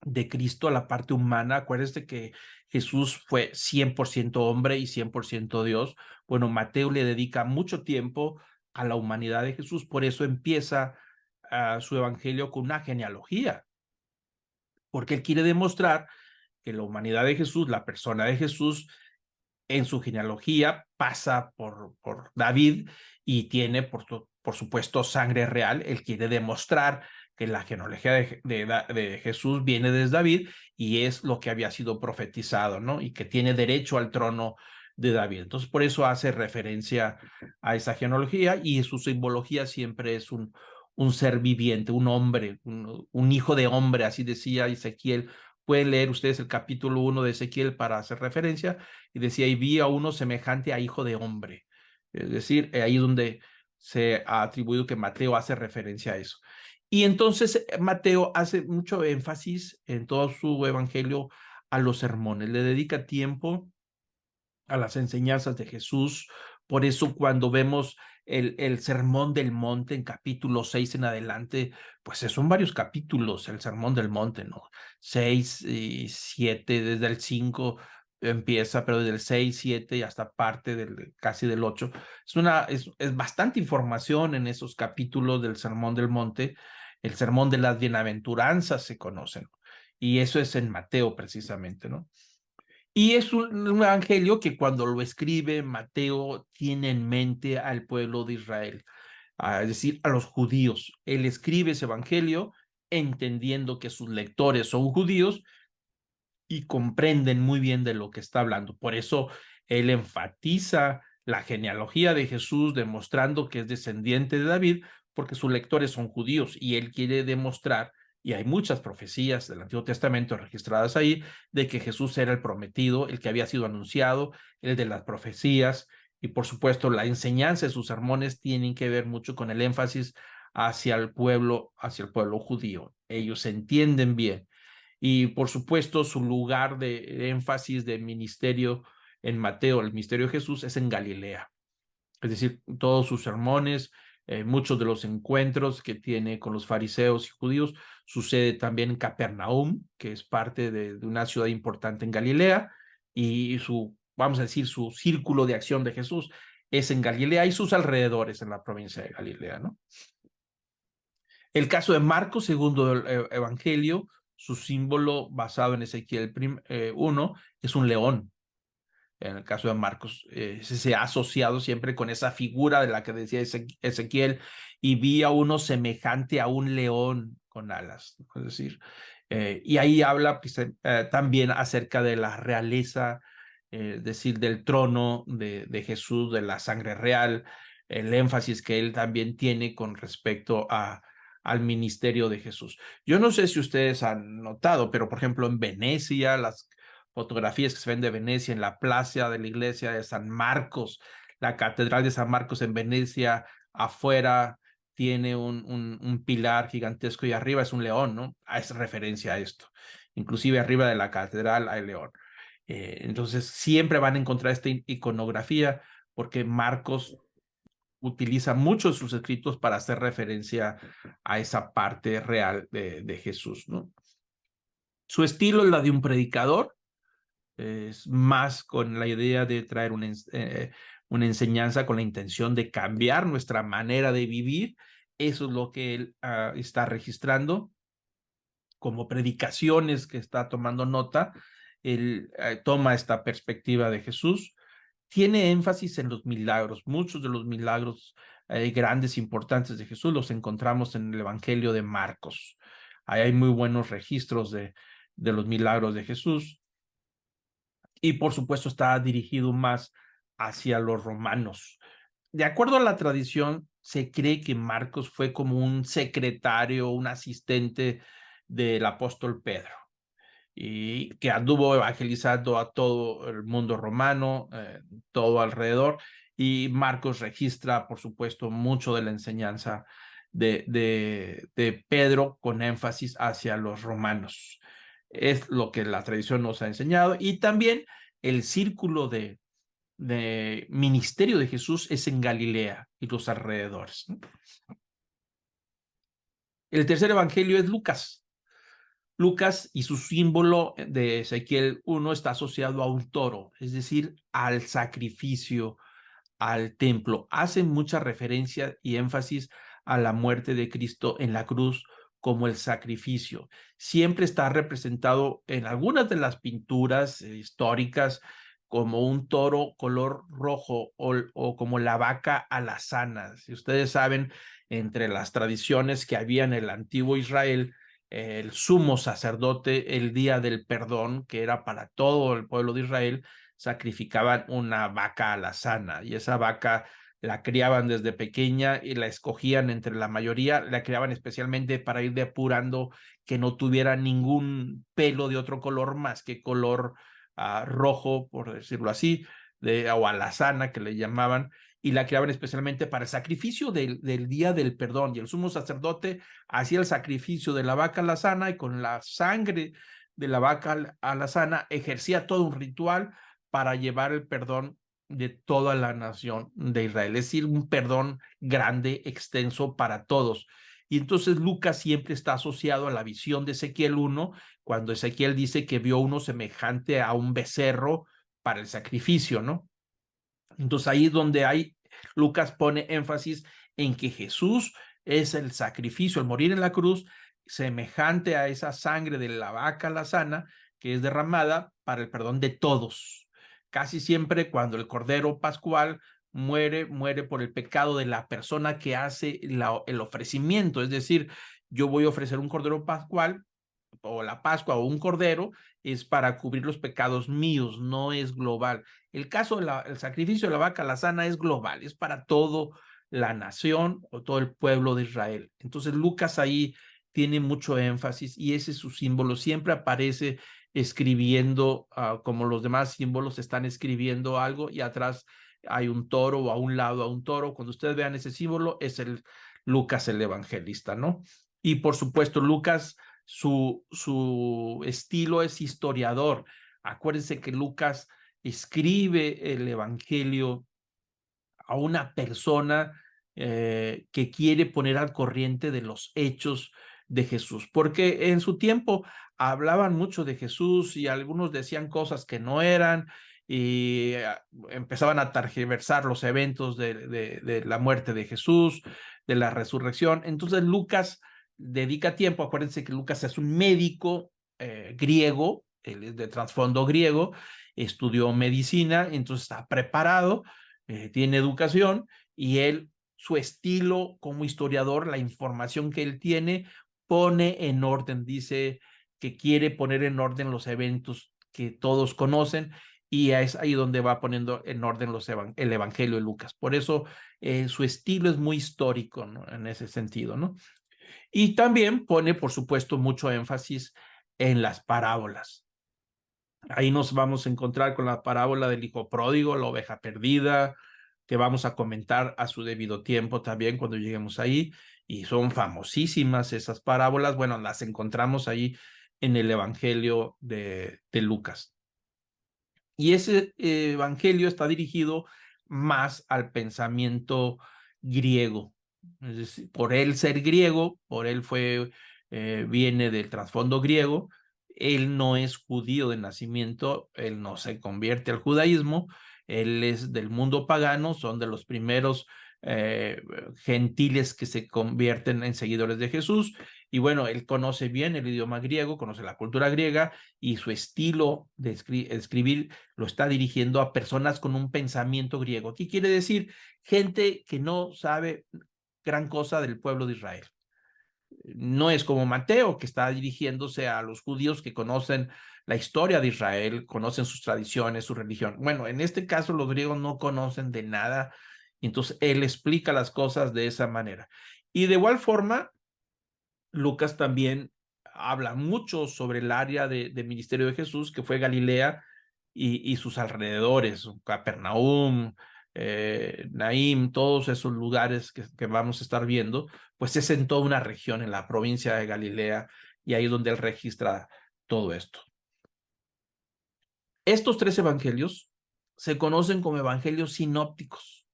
de Cristo, a la parte humana. Acuérdense que Jesús fue 100% hombre y 100% Dios. Bueno, Mateo le dedica mucho tiempo a la humanidad de Jesús. Por eso empieza su evangelio con una genealogía, porque él quiere demostrar que la humanidad de Jesús, la persona de Jesús, en su genealogía pasa por David y tiene, por supuesto, sangre real. Él quiere demostrar que la genealogía de Jesús viene desde David y es lo que había sido profetizado, ¿no? Y que tiene derecho al trono de David. Entonces, por eso hace referencia a esa genealogía, y su simbología siempre es un ser viviente, un hombre, un hijo de hombre, así decía Ezequiel. Pueden leer ustedes el capítulo 1 de Ezequiel para hacer referencia, y decía, y vi a uno semejante a hijo de hombre. Es decir, ahí donde se ha atribuido que Mateo hace referencia a eso. Y entonces Mateo hace mucho énfasis en todo su evangelio a los sermones, le dedica tiempo a las enseñanzas de Jesús. Por eso cuando vemos el Sermón del Monte en capítulo 6 en adelante, pues son varios capítulos el Sermón del Monte, ¿no? 6 y 7, desde el 5 empieza, pero desde el 6, 7 y hasta parte casi del 8. Es bastante información en esos capítulos del Sermón del Monte. El Sermón de las Bienaventuranzas se conocen, y eso es en Mateo precisamente, ¿no? Y es un evangelio que cuando lo escribe Mateo tiene en mente al pueblo de Israel, es decir, a los judíos. Él escribe ese evangelio entendiendo que sus lectores son judíos y comprenden muy bien de lo que está hablando. Por eso él enfatiza la genealogía de Jesús, demostrando que es descendiente de David, porque sus lectores son judíos, y él quiere demostrar, y hay muchas profecías del Antiguo Testamento registradas ahí, de que Jesús era el prometido, el que había sido anunciado, el de las profecías. Y por supuesto la enseñanza de sus sermones tienen que ver mucho con el énfasis hacia el pueblo judío. Ellos entienden bien. Y por supuesto su lugar de énfasis de ministerio en Mateo, el misterio de Jesús, es en Galilea. Es decir, todos sus sermones, muchos de los encuentros que tiene con los fariseos y judíos, sucede también en Capernaum, que es parte de una ciudad importante en Galilea, y vamos a decir, su círculo de acción de Jesús es en Galilea y sus alrededores en la provincia de Galilea, ¿no? El caso de Marcos, segundo evangelio, su símbolo basado en Ezequiel 1 es un león. En el caso de Marcos, se ha asociado siempre con esa figura de la que decía Ezequiel, y vi a uno semejante a un león con alas. Es decir, y ahí habla pues, también acerca de la realeza, es decir, del trono de Jesús, de la sangre real, el énfasis que él también tiene con respecto al ministerio de Jesús. Yo no sé si ustedes han notado, pero por ejemplo en Venecia, las fotografías que se ven de Venecia, en la plaza de la iglesia de San Marcos, la catedral de San Marcos en Venecia, afuera tiene un pilar gigantesco y arriba es un león, ¿no? Es referencia a esto. Inclusive arriba de la catedral hay león. Entonces siempre van a encontrar esta iconografía, porque Marcos utiliza muchos de sus escritos para hacer referencia a esa parte real de Jesús, ¿no? Su estilo es la de un predicador, es más con la idea de traer una enseñanza con la intención de cambiar nuestra manera de vivir. Eso es lo que él está registrando como predicaciones que está tomando nota. Él toma esta perspectiva de Jesús, tiene énfasis en los milagros. Muchos de los milagros grandes, importantes de Jesús los encontramos en el Evangelio de Marcos. Ahí hay muy buenos registros de los milagros de Jesús. Y por supuesto está dirigido más hacia los romanos. De acuerdo a la tradición, se cree que Marcos fue como un secretario, un asistente del apóstol Pedro. y que anduvo evangelizando a todo el mundo romano, todo alrededor. Y Marcos registra, por supuesto, mucho de la enseñanza de Pedro con énfasis hacia los romanos. Es lo que la tradición nos ha enseñado. Y también el círculo de ministerio de Jesús es en Galilea y los alrededores. El tercer evangelio es Lucas. Lucas y su símbolo de Ezequiel 1 está asociado a un toro, es decir, al sacrificio, al templo. Hace mucha referencia y énfasis a la muerte de Cristo en la cruz como el sacrificio. Siempre está representado en algunas de las pinturas históricas como un toro color rojo o como la vaca alazana. Si ustedes saben, entre las tradiciones que había en el antiguo Israel, el sumo sacerdote, el día del perdón, que era para todo el pueblo de Israel, sacrificaban una vaca alazana y esa vaca la criaban desde pequeña y la escogían entre la mayoría, la criaban especialmente para ir depurando que no tuviera ningún pelo de otro color más que color rojo, por decirlo así, o alazana que le llamaban, y la criaban especialmente para el sacrificio del día del perdón. Y el sumo sacerdote hacía el sacrificio de la vaca alazana y con la sangre de la vaca alazana ejercía todo un ritual para llevar el perdón de toda la nación de Israel, es decir, un perdón grande, extenso para todos. Y entonces Lucas siempre está asociado a la visión de Ezequiel 1, cuando Ezequiel dice que vio uno semejante a un becerro para el sacrificio, ¿no? Entonces ahí es donde Lucas pone énfasis en que Jesús es el sacrificio, el morir en la cruz, semejante a esa sangre de la vaca alazana que es derramada para el perdón de todos. Casi siempre cuando el cordero pascual muere por el pecado de la persona que hace el ofrecimiento. Es decir, yo voy a ofrecer un cordero pascual o la Pascua o un cordero es para cubrir los pecados míos, no es global. El caso del sacrificio de la vaca alazana es global, es para toda la nación o todo el pueblo de Israel. Entonces Lucas ahí tiene mucho énfasis y ese es su símbolo, siempre aparece escribiendo como los demás símbolos están escribiendo algo y atrás hay un toro o a un lado a un toro. Cuando ustedes vean ese símbolo es el Lucas el evangelista, ¿no? Y por supuesto Lucas su estilo es historiador. Acuérdense que Lucas escribe el Evangelio a una persona que quiere poner al corriente de los hechos de Jesús, porque en su tiempo hablaban mucho de Jesús y algunos decían cosas que no eran y empezaban a tergiversar los eventos de la muerte de Jesús, de la resurrección. Entonces Lucas dedica tiempo, acuérdense que Lucas es un médico griego, él es de trasfondo griego, estudió medicina, entonces está preparado, tiene educación y él, su estilo como historiador, la información que él tiene, pone en orden, dice que quiere poner en orden los eventos que todos conocen y es ahí donde va poniendo en orden el Evangelio de Lucas. Por eso su estilo es muy histórico, ¿no? En ese sentido, ¿no? Y también pone, por supuesto, mucho énfasis en las parábolas. Ahí nos vamos a encontrar con la parábola del hijo pródigo, la oveja perdida, que vamos a comentar a su debido tiempo también cuando lleguemos ahí. Y son famosísimas esas parábolas. Bueno, las encontramos ahí en el Evangelio de Lucas. Y ese Evangelio está dirigido más al pensamiento griego. Es decir, por él ser griego, por él viene del trasfondo griego, él no es judío de nacimiento, él no se convierte al judaísmo, él es del mundo pagano, son de los primeros eh, gentiles que se convierten en seguidores de Jesús. Y bueno, él conoce bien el idioma griego, conoce la cultura griega y su estilo de escribir lo está dirigiendo a personas con un pensamiento griego. ¿Qué quiere decir? Gente que no sabe gran cosa del pueblo de Israel. No es como Mateo, que está dirigiéndose a los judíos que conocen la historia de Israel, conocen sus tradiciones, su religión. Bueno, en este caso los griegos no conocen de nada, y entonces él explica las cosas de esa manera. Y de igual forma, Lucas también habla mucho sobre el área de ministerio de Jesús, que fue Galilea y sus alrededores, Capernaum, Naim, todos esos lugares que vamos a estar viendo, pues es en toda una región, en la provincia de Galilea, y ahí es donde él registra todo esto. Estos 3 evangelios se conocen como evangelios sinópticos.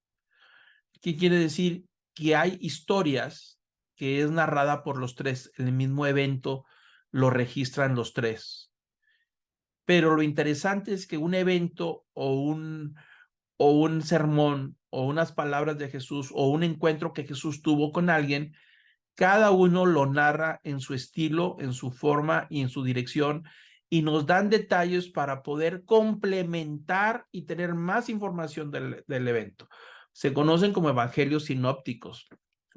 ¿Qué quiere decir? Que hay historias que es narrada por los 3, el mismo evento lo registran los 3. Pero lo interesante es que un evento o un sermón o unas palabras de Jesús o un encuentro que Jesús tuvo con alguien, cada uno lo narra en su estilo, en su forma y en su dirección, y nos dan detalles para poder complementar y tener más información del evento. Se conocen como evangelios sinópticos,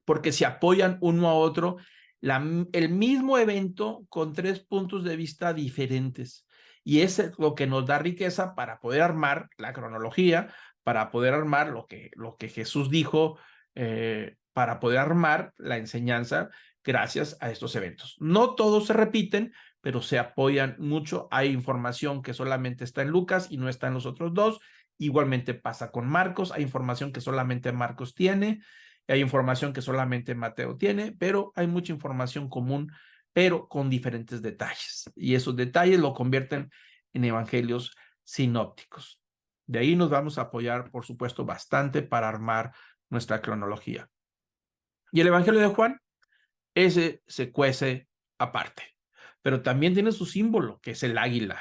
porque se apoyan uno a otro, el mismo evento con 3 puntos de vista diferentes. Y es lo que nos da riqueza para poder armar la cronología, para poder armar lo que Jesús dijo, para poder armar la enseñanza gracias a estos eventos. No todos se repiten, pero se apoyan mucho. Hay información que solamente está en Lucas y no está en los otros 2. Igualmente pasa con Marcos. Hay información que solamente Marcos tiene. Hay información que solamente Mateo tiene, pero hay mucha información común, pero con diferentes detalles. Y esos detalles lo convierten en evangelios sinópticos. De ahí nos vamos a apoyar, por supuesto, bastante para armar nuestra cronología. Y el Evangelio de Juan, ese se cuece aparte, pero también tiene su símbolo, que es el águila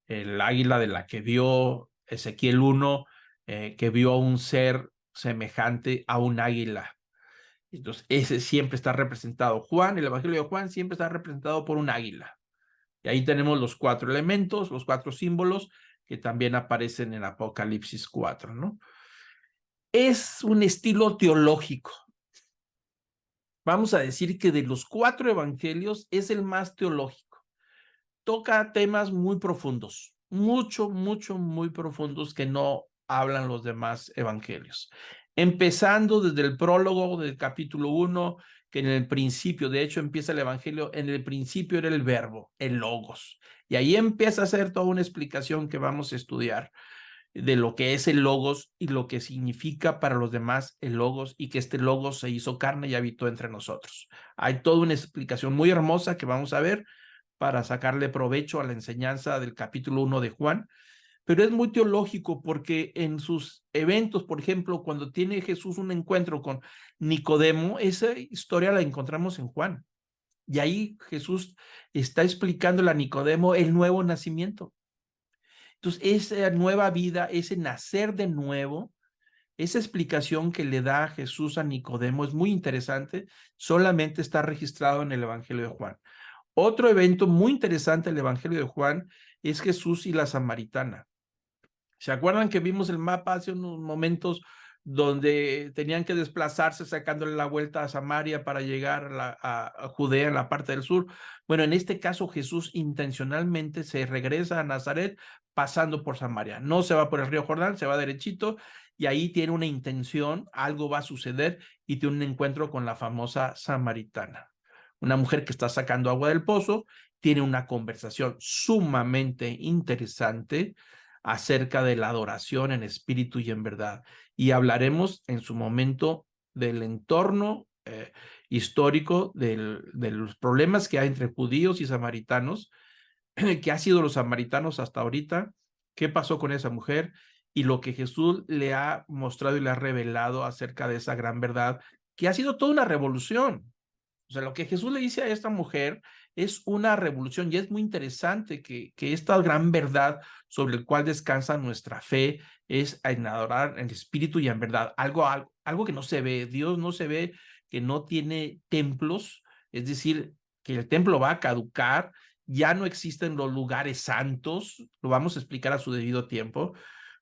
de la que vio Ezequiel 1, que vio a un ser semejante a un águila. Entonces, ese siempre está representado. Juan, el Evangelio de Juan, siempre está representado por un águila. Y ahí tenemos los 4 elementos, los 4 símbolos que también aparecen en Apocalipsis 4, ¿no? Es un estilo teológico. Vamos a decir que de los 4 evangelios es el más teológico. Toca temas muy profundos, muy profundos que no hablan los demás evangelios. Empezando desde el prólogo del capítulo 1, que en el principio, de hecho, empieza el evangelio, en el principio era el verbo, el logos. Y ahí empieza a hacer toda una explicación que vamos a estudiar de lo que es el logos y lo que significa para los demás el logos, y que este logos se hizo carne y habitó entre nosotros. Hay toda una explicación muy hermosa que vamos a ver para sacarle provecho a la enseñanza del capítulo 1 de Juan, pero es muy teológico porque en sus eventos, por ejemplo, cuando tiene Jesús un encuentro con Nicodemo, esa historia la encontramos en Juan. Y ahí Jesús está explicándole a Nicodemo el nuevo nacimiento. Entonces, esa nueva vida, ese nacer de nuevo, esa explicación que le da Jesús a Nicodemo es muy interesante, solamente está registrado en el Evangelio de Juan. Otro evento muy interesante del Evangelio de Juan es Jesús y la samaritana. ¿Se acuerdan que vimos el mapa hace unos momentos donde tenían que desplazarse sacándole la vuelta a Samaria para llegar a Judea en la parte del sur? Bueno, en este caso Jesús intencionalmente se regresa a Nazaret pasando por Samaria. No se va por el río Jordán, se va derechito y ahí tiene una intención, algo va a suceder y tiene un encuentro con la famosa samaritana. Una mujer que está sacando agua del pozo, tiene una conversación sumamente interesante acerca de la adoración en espíritu y en verdad. Y hablaremos en su momento del entorno histórico de los problemas que hay entre judíos y samaritanos, qué ha sido los samaritanos hasta ahorita, qué pasó con esa mujer y lo que Jesús le ha mostrado y le ha revelado acerca de esa gran verdad, que ha sido toda una revolución. O sea, lo que Jesús le dice a esta mujer es una revolución y es muy interesante que esta gran verdad sobre el cual descansa nuestra fe es en adorar en espíritu y en verdad. Algo que no se ve. Dios no se ve, que no tiene templos, es decir, que el templo va a caducar, ya no existen los lugares santos, lo vamos a explicar a su debido tiempo,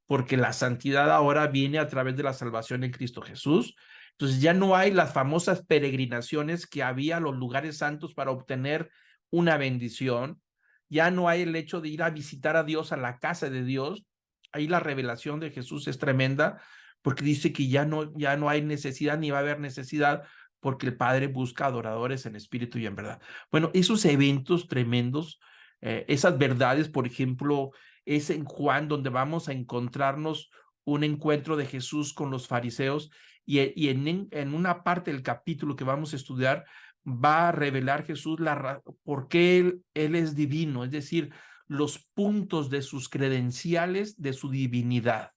porque la santidad ahora viene a través de la salvación en Cristo Jesús. Entonces ya no hay las famosas peregrinaciones que había a los lugares santos para obtener una bendición. Ya no hay el hecho de ir a visitar a Dios a la casa de Dios. Ahí la revelación de Jesús es tremenda porque dice que ya no hay necesidad ni va a haber necesidad porque el Padre busca adoradores en espíritu y en verdad. Bueno, esos eventos tremendos, esas verdades, por ejemplo, es en Juan donde vamos a encontrarnos un encuentro de Jesús con los fariseos y en una parte del capítulo que vamos a estudiar va a revelar Jesús por qué él es divino, es decir, los puntos de sus credenciales de su divinidad.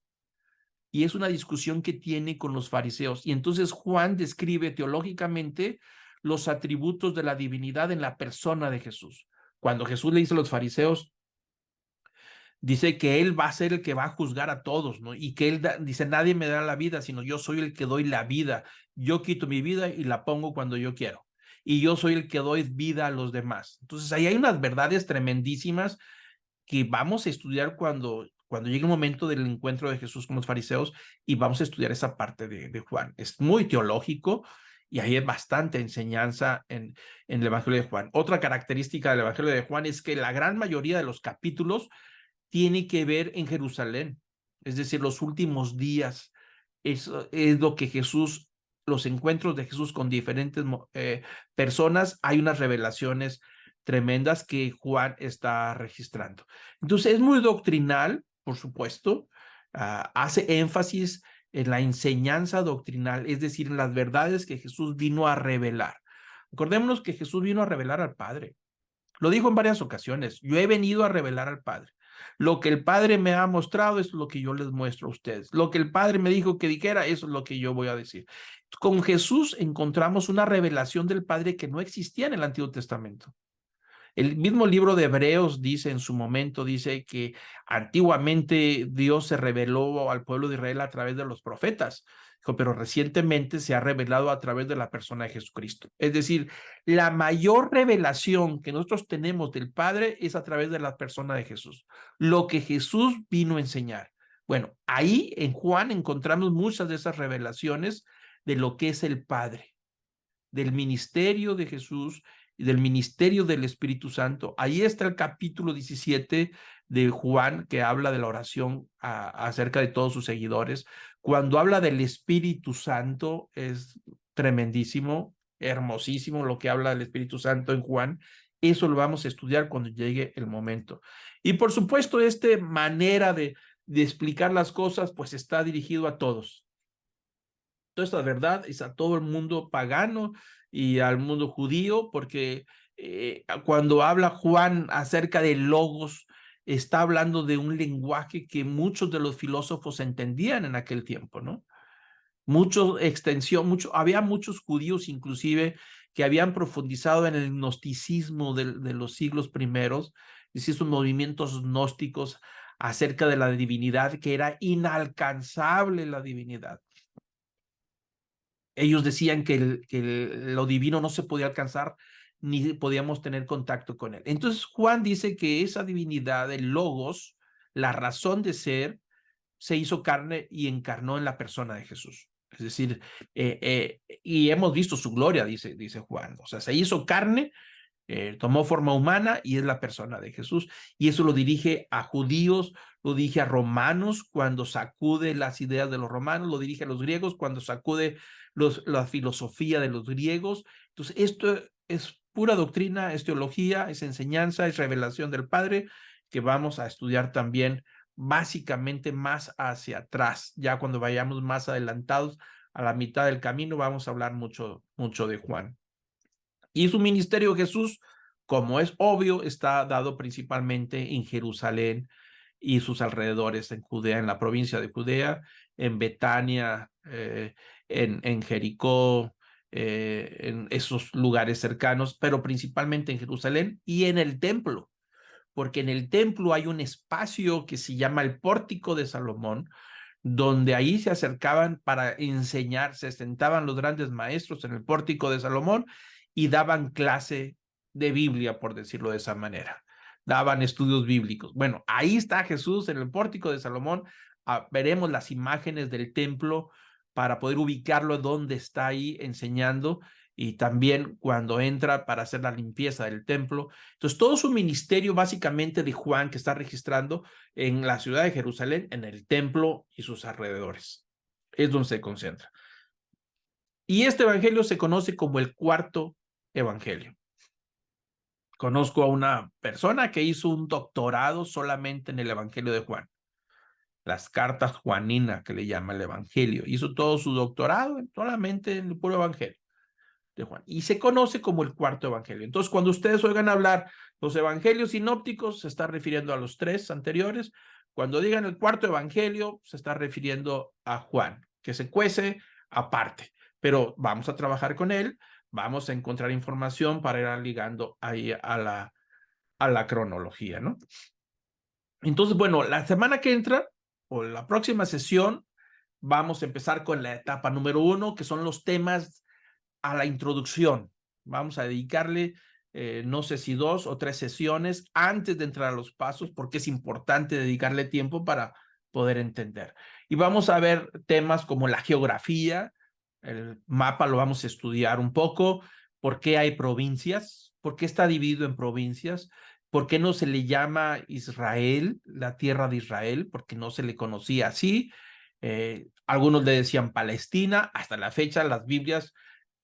Y es una discusión que tiene con los fariseos. Y entonces Juan describe teológicamente los atributos de la divinidad en la persona de Jesús. Cuando Jesús le dice a los fariseos, dice que él va a ser el que va a juzgar a todos, ¿no? Y que él dice, nadie me da la vida, sino yo soy el que doy la vida. Yo quito mi vida y la pongo cuando yo quiero. Y yo soy el que doy vida a los demás. Entonces ahí hay unas verdades tremendísimas que vamos a estudiar cuando llegue el momento del encuentro de Jesús con los fariseos y vamos a estudiar esa parte de Juan. Es muy teológico y hay bastante enseñanza en el Evangelio de Juan. Otra característica del Evangelio de Juan es que la gran mayoría de los capítulos tiene que ver en Jerusalén, es decir, los últimos días. Eso es lo que Jesús, los encuentros de Jesús con diferentes personas, hay unas revelaciones tremendas que Juan está registrando. Entonces es muy doctrinal, por supuesto, hace énfasis en la enseñanza doctrinal, es decir, en las verdades que Jesús vino a revelar. Acordémonos que Jesús vino a revelar al Padre. Lo dijo en varias ocasiones, yo he venido a revelar al Padre. Lo que el Padre me ha mostrado es lo que yo les muestro a ustedes. Lo que el Padre me dijo que dijera, eso es lo que yo voy a decir. Con Jesús encontramos una revelación del Padre que no existía en el Antiguo Testamento. El mismo libro de Hebreos dice en su momento, dice que antiguamente Dios se reveló al pueblo de Israel a través de los profetas, pero recientemente se ha revelado a través de la persona de Jesucristo. Es decir, la mayor revelación que nosotros tenemos del Padre es a través de la persona de Jesús, lo que Jesús vino a enseñar. Bueno, ahí en Juan encontramos muchas de esas revelaciones de lo que es el Padre, del ministerio de Jesús y del ministerio del Espíritu Santo. Ahí está el capítulo 17 de Juan que habla de la oración acerca de todos sus seguidores. Cuando habla del Espíritu Santo es tremendísimo, hermosísimo lo que habla del Espíritu Santo en Juan. Eso lo vamos a estudiar cuando llegue el momento. Y por supuesto, esta manera de explicar las cosas pues está dirigido a todos. Toda esta verdad es a todo el mundo pagano y al mundo judío, porque cuando habla Juan acerca de logos, está hablando de un lenguaje que muchos de los filósofos entendían en aquel tiempo, ¿no? Había muchos judíos inclusive que habían profundizado en el gnosticismo de los siglos primeros, es decir, sus movimientos gnósticos acerca de la divinidad, que era inalcanzable la divinidad. Ellos decían que lo divino no se podía alcanzar ni podíamos tener contacto con él. Entonces Juan dice que esa divinidad, el logos, la razón de ser, se hizo carne y encarnó en la persona de Jesús. Es decir, y hemos visto su gloria, dice Juan. O sea, se hizo carne, tomó forma humana y es la persona de Jesús. Y eso lo dirige a judíos, lo dirige a romanos cuando sacude las ideas de los romanos, lo dirige a los griegos cuando sacude la filosofía de los griegos. Entonces, esto es pura doctrina, es teología, es enseñanza, es revelación del Padre, que vamos a estudiar también básicamente más hacia atrás. Ya cuando vayamos más adelantados a la mitad del camino, vamos a hablar mucho de Juan. Y su ministerio Jesús, como es obvio, está dado principalmente en Jerusalén y sus alrededores, en Judea, en la provincia de Judea, en Betania, en Jericó, en esos lugares cercanos, pero principalmente en Jerusalén y en el templo, porque en el templo hay un espacio que se llama el Pórtico de Salomón, donde ahí se acercaban para enseñar, se sentaban los grandes maestros en el Pórtico de Salomón y daban clase de Biblia, por decirlo de esa manera. Daban estudios bíblicos. Bueno, ahí está Jesús en el Pórtico de Salomón. Veremos las imágenes del templo para poder ubicarlo donde está ahí enseñando y también cuando entra para hacer la limpieza del templo. Entonces, todo su ministerio básicamente de Juan que está registrando en la ciudad de Jerusalén, en el templo y sus alrededores. Es donde se concentra. Y este evangelio se conoce como el cuarto evangelio. Conozco a una persona que hizo un doctorado solamente en el evangelio de Juan. Las cartas juaninas que le llama el evangelio. Hizo todo su doctorado solamente en el puro evangelio de Juan. Y se conoce como el cuarto evangelio. Entonces, cuando ustedes oigan hablar los evangelios sinópticos, se está refiriendo a los tres anteriores. Cuando digan el cuarto evangelio, se está refiriendo a Juan, que se cuece aparte. Pero vamos a trabajar con él, vamos a encontrar información para ir ligando ahí a la cronología, ¿no? Entonces, bueno, la semana que entra o la próxima sesión vamos a empezar con la etapa número 1, que son los temas a la introducción. Vamos a dedicarle, no sé si 2 o 3 sesiones antes de entrar a los pasos, porque es importante dedicarle tiempo para poder entender. Y vamos a ver temas como la geografía, el mapa lo vamos a estudiar un poco, por qué hay provincias, por qué está dividido en provincias, por qué no se le llama Israel, la tierra de Israel, porque no se le conocía así. Algunos le decían Palestina, hasta la fecha las Biblias,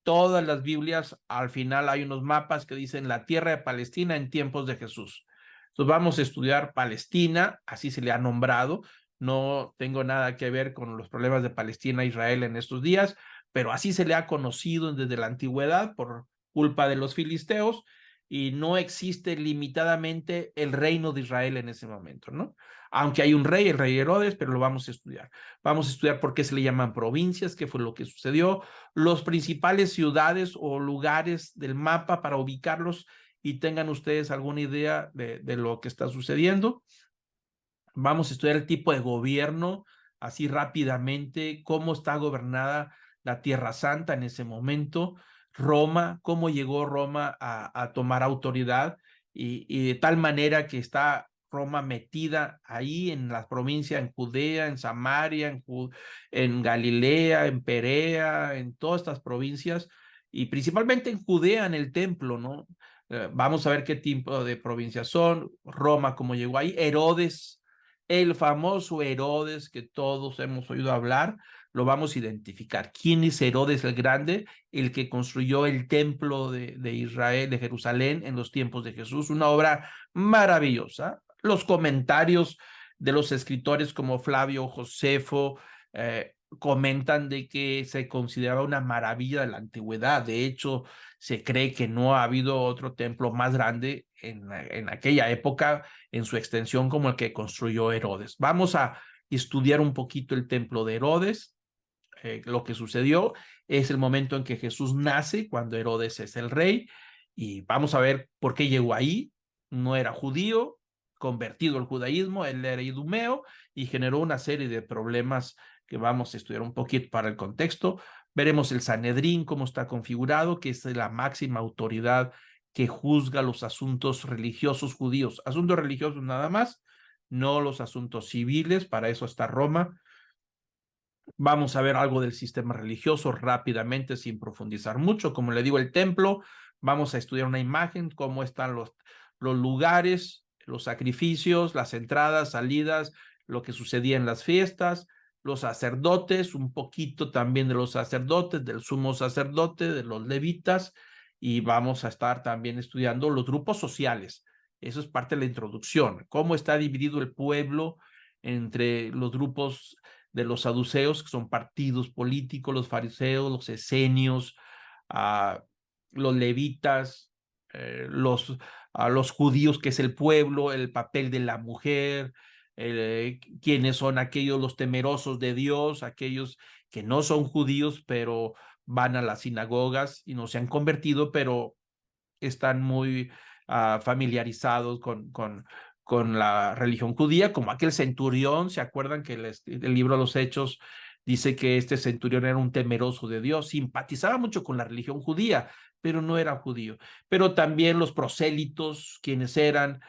todas las Biblias, al final hay unos mapas que dicen la tierra de Palestina en tiempos de Jesús. Entonces vamos a estudiar Palestina, así se le ha nombrado. No tengo nada que ver con los problemas de Palestina e Israel en estos días, pero así se le ha conocido desde la antigüedad por culpa de los filisteos y no existe limitadamente el reino de Israel en ese momento, ¿no? Aunque hay un rey, el rey Herodes, pero lo vamos a estudiar. Vamos a estudiar por qué se le llaman provincias, qué fue lo que sucedió, los principales ciudades o lugares del mapa para ubicarlos y tengan ustedes alguna idea de lo que está sucediendo. Vamos a estudiar el tipo de gobierno, así rápidamente, cómo está gobernada la Tierra Santa en ese momento, Roma, cómo llegó Roma a tomar autoridad y de tal manera que está Roma metida ahí en las provincias, en Judea, en Samaria, en Galilea, en Perea, en todas estas provincias y principalmente en Judea, en el templo, ¿no? Vamos a ver qué tipo de provincias son, Roma, cómo llegó ahí, Herodes, el famoso Herodes que todos hemos oído hablar, lo vamos a identificar. ¿Quién es Herodes el Grande? El que construyó el templo de Israel, de Jerusalén, en los tiempos de Jesús. Una obra maravillosa. Los comentarios de los escritores como Flavio Josefo comentan de que se consideraba una maravilla de la antigüedad. De hecho, se cree que no ha habido otro templo más grande en aquella época en su extensión como el que construyó Herodes. Vamos a estudiar un poquito el templo de Herodes. Lo que sucedió es el momento en que Jesús nace, cuando Herodes es el rey, y vamos a ver por qué llegó ahí. No era judío, convertido al judaísmo, él era idumeo y generó una serie de problemas que vamos a estudiar un poquito para el contexto. Veremos el Sanedrín, cómo está configurado, que es la máxima autoridad que juzga los asuntos religiosos judíos. Asuntos religiosos nada más, no los asuntos civiles, para eso está Roma. Vamos a ver algo del sistema religioso rápidamente, sin profundizar mucho. Como le digo, el templo, vamos a estudiar una imagen, cómo están los lugares, los sacrificios, las entradas, salidas, lo que sucedía en las fiestas, los sacerdotes, un poquito también de los sacerdotes, del sumo sacerdote, de los levitas, y vamos a estar también estudiando los grupos sociales. Eso es parte de la introducción, cómo está dividido el pueblo entre los grupos de los saduceos, que son partidos políticos, los fariseos, los esenios, los levitas, los judíos, que es el pueblo, el papel de la mujer, quiénes son aquellos los temerosos de Dios, aquellos que no son judíos, pero van a las sinagogas y no se han convertido, pero están muy familiarizados con la religión judía, como aquel centurión. ¿Se acuerdan que el libro de los Hechos dice que este centurión era un temeroso de Dios? Simpatizaba mucho con la religión judía, pero no era judío. Pero también los prosélitos, quienes eran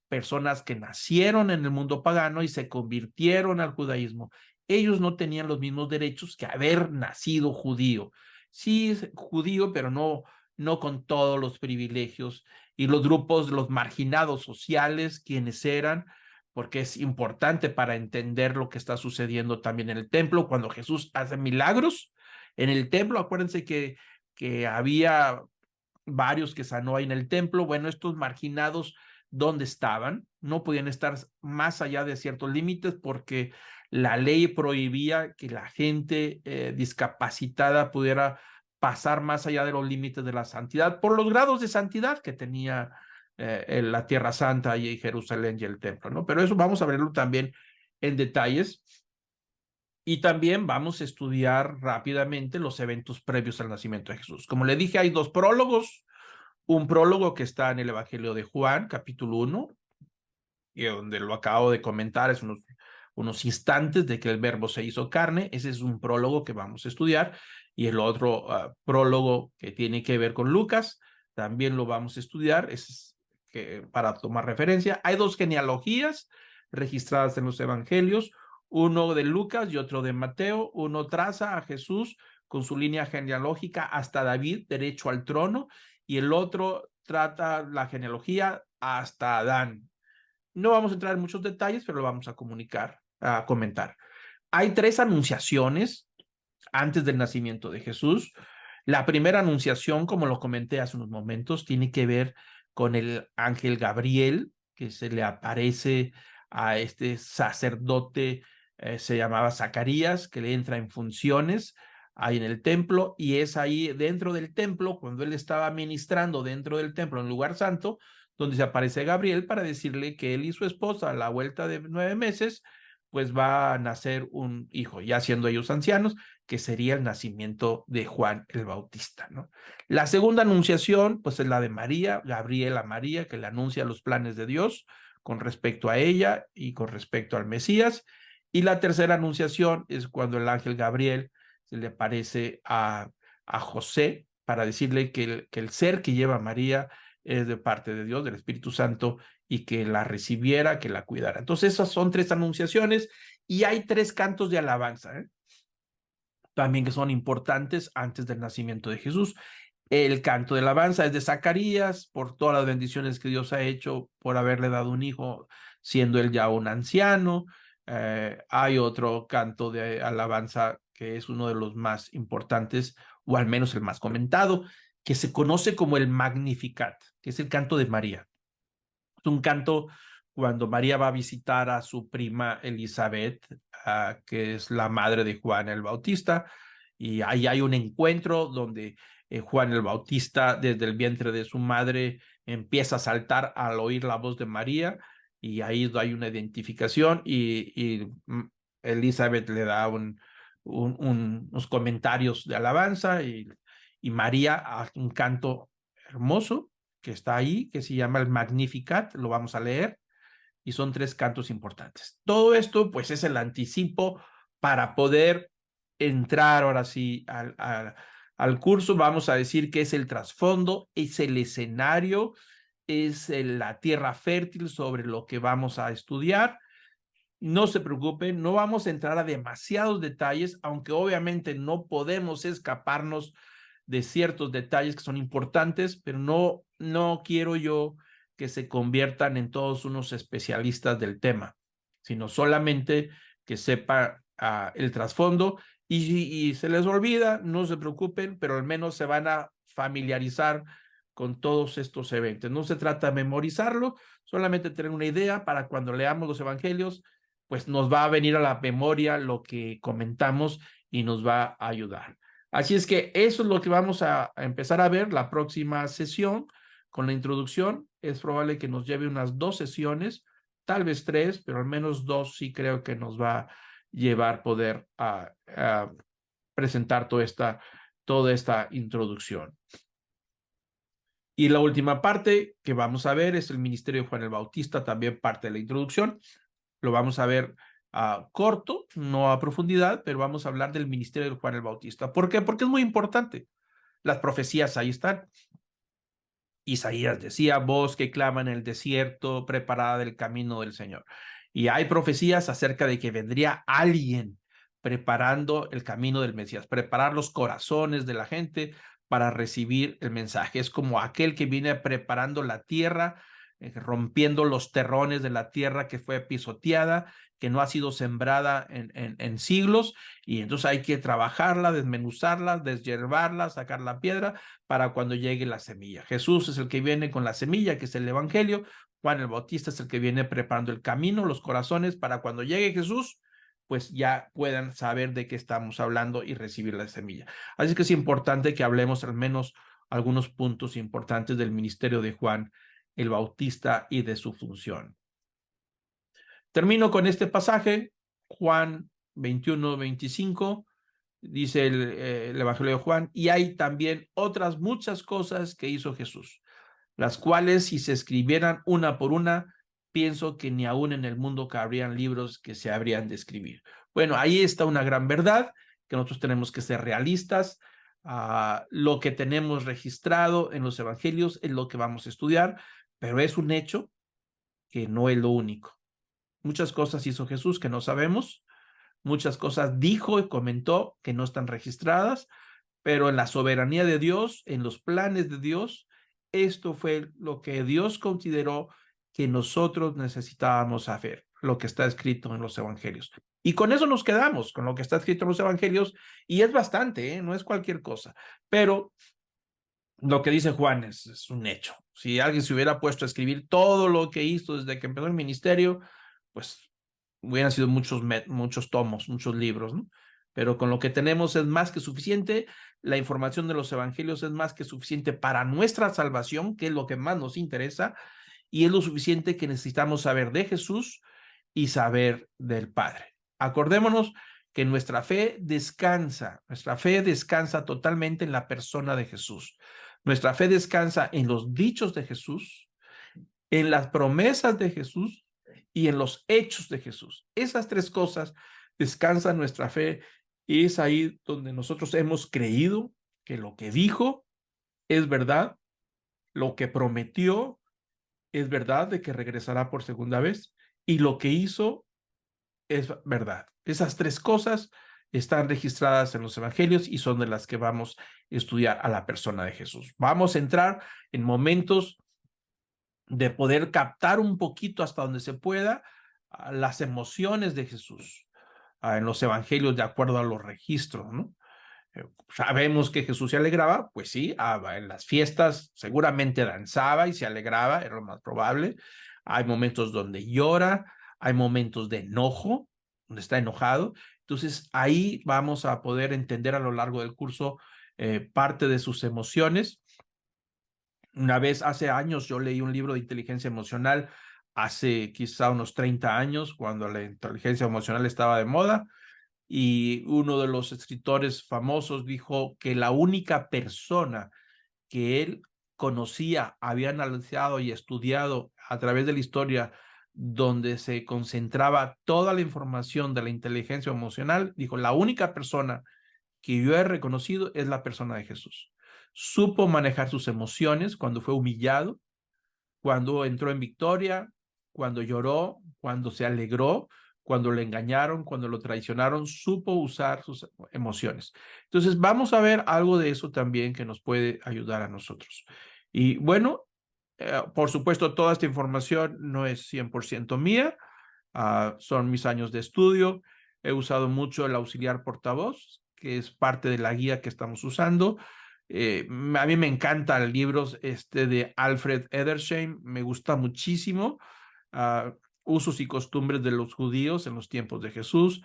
personas que nacieron en el mundo pagano y se convirtieron al judaísmo. Ellos no tenían los mismos derechos que haber nacido judío. Sí, judío, pero no con todos los privilegios, y los grupos, los marginados sociales, quienes eran, porque es importante para entender lo que está sucediendo también en el templo, cuando Jesús hace milagros En el templo, acuérdense que había varios que sanó ahí en el templo. Bueno, estos marginados, ¿dónde estaban? No podían estar más allá de ciertos límites porque la ley prohibía que la gente discapacitada pudiera pasar más allá de los límites de la santidad por los grados de santidad que tenía la Tierra Santa y Jerusalén y el templo, ¿no? Pero eso vamos a verlo también en detalles. Y también vamos a estudiar rápidamente los eventos previos al nacimiento de Jesús. Como le dije, hay dos prólogos. Un prólogo que está en el Evangelio de Juan, capítulo 1, y donde lo acabo de comentar, es unos instantes de que el verbo se hizo carne. Ese es un prólogo que vamos a estudiar. Y el otro prólogo que tiene que ver con Lucas, también lo vamos a estudiar, es para tomar referencia. Hay dos genealogías registradas en los evangelios, uno de Lucas y otro de Mateo. Uno traza a Jesús con su línea genealógica hasta David, derecho al trono, y el otro trata la genealogía hasta Adán. No vamos a entrar en muchos detalles, pero lo vamos a comentar. Hay tres anunciaciones antes del nacimiento de Jesús. La primera anunciación, como lo comenté hace unos momentos, tiene que ver con el ángel Gabriel, que se le aparece a este sacerdote, se llamaba Zacarías, que le entra en funciones ahí en el templo, y es ahí dentro del templo, cuando él estaba ministrando dentro del templo, en el lugar santo, donde se aparece Gabriel para decirle que él y su esposa, a la vuelta de 9 meses, pues va a nacer un hijo, ya siendo ellos ancianos, que sería el nacimiento de Juan el Bautista, ¿no? La segunda anunciación, pues es la de María, Gabriel a María, que le anuncia los planes de Dios con respecto a ella y con respecto al Mesías. Y la tercera anunciación es cuando el ángel Gabriel se le aparece a José para decirle que el ser que lleva a María es de parte de Dios, del Espíritu Santo, y que la recibiera, que la cuidara. Entonces esas son tres anunciaciones y hay tres cantos de alabanza, también que son importantes antes del nacimiento de Jesús. El canto de alabanza es de Zacarías por todas las bendiciones que Dios ha hecho por haberle dado un hijo, siendo él ya un anciano. Hay otro canto de alabanza que es uno de los más importantes, o al menos el más comentado, que se conoce como el Magnificat, que es el canto de María. Es un canto cuando María va a visitar a su prima Elizabeth, que es la madre de Juan el Bautista, y ahí hay un encuentro donde Juan el Bautista, desde el vientre de su madre, empieza a saltar al oír la voz de María, y ahí hay una identificación, y Elizabeth le da unos comentarios de alabanza, y María hace un canto hermoso que está ahí, que se llama el Magnificat, lo vamos a leer, y son tres cantos importantes. Todo esto, pues, es el anticipo para poder entrar ahora sí al curso. Vamos a decir que es el trasfondo, es el escenario, es la tierra fértil sobre lo que vamos a estudiar. No se preocupen, no vamos a entrar a demasiados detalles, aunque obviamente no podemos escaparnos de ciertos detalles que son importantes, pero no quiero yo que se conviertan en todos unos especialistas del tema, sino solamente que sepa el trasfondo, y se les olvida, no se preocupen, pero al menos se van a familiarizar con todos estos eventos. No se trata de memorizarlo, solamente tener una idea para cuando leamos los evangelios, pues nos va a venir a la memoria lo que comentamos y nos va a ayudar. Así es que eso es lo que vamos a empezar a ver la próxima sesión con la introducción. Es probable que nos lleve unas 2 sesiones, tal vez 3, pero al menos 2 sí creo que nos va a llevar poder a presentar toda esta introducción. Y la última parte que vamos a ver es el ministerio de Juan el Bautista, también parte de la introducción. Lo vamos a ver corto, no a profundidad, pero vamos a hablar del ministerio de Juan el Bautista. ¿Por qué? Porque es muy importante. Las profecías ahí están. Isaías decía, voz que clama en el desierto, preparada el camino del Señor. Y hay profecías acerca de que vendría alguien preparando el camino del Mesías, preparar los corazones de la gente para recibir el mensaje. Es como aquel que viene preparando la tierra rompiendo los terrones de la tierra que fue pisoteada, que no ha sido sembrada en siglos, y entonces hay que trabajarla, desmenuzarla, deshiervarla, sacar la piedra para cuando llegue la semilla. Jesús es el que viene con la semilla, que es el Evangelio. Juan el Bautista es el que viene preparando el camino, los corazones, para cuando llegue Jesús, pues ya puedan saber de qué estamos hablando y recibir la semilla. Así que es importante que hablemos al menos algunos puntos importantes del ministerio de Juan el Bautista y de su función. Termino con este pasaje, Juan 21-25, dice el Evangelio de Juan, y hay también otras muchas cosas que hizo Jesús, las cuales si se escribieran una por una, pienso que ni aún en el mundo cabrían libros que se habrían de escribir. Bueno, ahí está una gran verdad, que nosotros tenemos que ser realistas. Lo que tenemos registrado en los evangelios es lo que vamos a estudiar, pero es un hecho que no es lo único. Muchas cosas hizo Jesús que no sabemos, muchas cosas dijo y comentó que no están registradas, pero en la soberanía de Dios, en los planes de Dios, esto fue lo que Dios consideró que nosotros necesitábamos saber, lo que está escrito en los evangelios. Y con eso nos quedamos, con lo que está escrito en los evangelios, y es bastante, no es cualquier cosa, pero lo que dice Juan es un hecho. Si alguien se hubiera puesto a escribir todo lo que hizo desde que empezó el ministerio, pues hubieran sido muchos tomos, muchos libros, ¿no? Pero con lo que tenemos es más que suficiente. La información de los evangelios es más que suficiente para nuestra salvación, que es lo que más nos interesa, y es lo suficiente que necesitamos saber de Jesús y saber del Padre. Acordémonos que nuestra fe descansa totalmente en la persona de Jesús. Nuestra fe descansa en los dichos de Jesús, en las promesas de Jesús y en los hechos de Jesús. Esas tres cosas descansa nuestra fe, y es ahí donde nosotros hemos creído que lo que dijo es verdad, lo que prometió es verdad de que regresará por segunda vez, y lo que hizo es verdad. Esas tres cosas están registradas en los evangelios y son de las que vamos a estudiar a la persona de Jesús. Vamos a entrar en momentos de poder captar un poquito hasta donde se pueda las emociones de Jesús en los evangelios de acuerdo a los registros, ¿no? Sabemos que Jesús se alegraba, pues sí, en las fiestas seguramente danzaba y se alegraba, era lo más probable. Hay momentos donde llora, hay momentos de enojo, donde está enojado. Entonces ahí vamos a poder entender a lo largo del curso parte de sus emociones. Una vez, hace años, yo leí un libro de inteligencia emocional, hace quizá unos 30 años, cuando la inteligencia emocional estaba de moda, y uno de los escritores famosos dijo que la única persona que él conocía, había analizado y estudiado a través de la historia, donde se concentraba toda la información de la inteligencia emocional, dijo, la única persona que yo he reconocido es la persona de Jesús. Supo manejar sus emociones cuando fue humillado, cuando entró en victoria, cuando lloró, cuando se alegró, cuando le engañaron, cuando lo traicionaron, supo usar sus emociones. Entonces vamos a ver algo de eso también que nos puede ayudar a nosotros. Y bueno, por supuesto, toda esta información no es 100% mía, son mis años de estudio. He usado mucho el auxiliar portavoz, que es parte de la guía que estamos usando. A mí me encanta el libro de Alfred Edersheim, me gusta muchísimo. Usos y costumbres de los judíos en los tiempos de Jesús,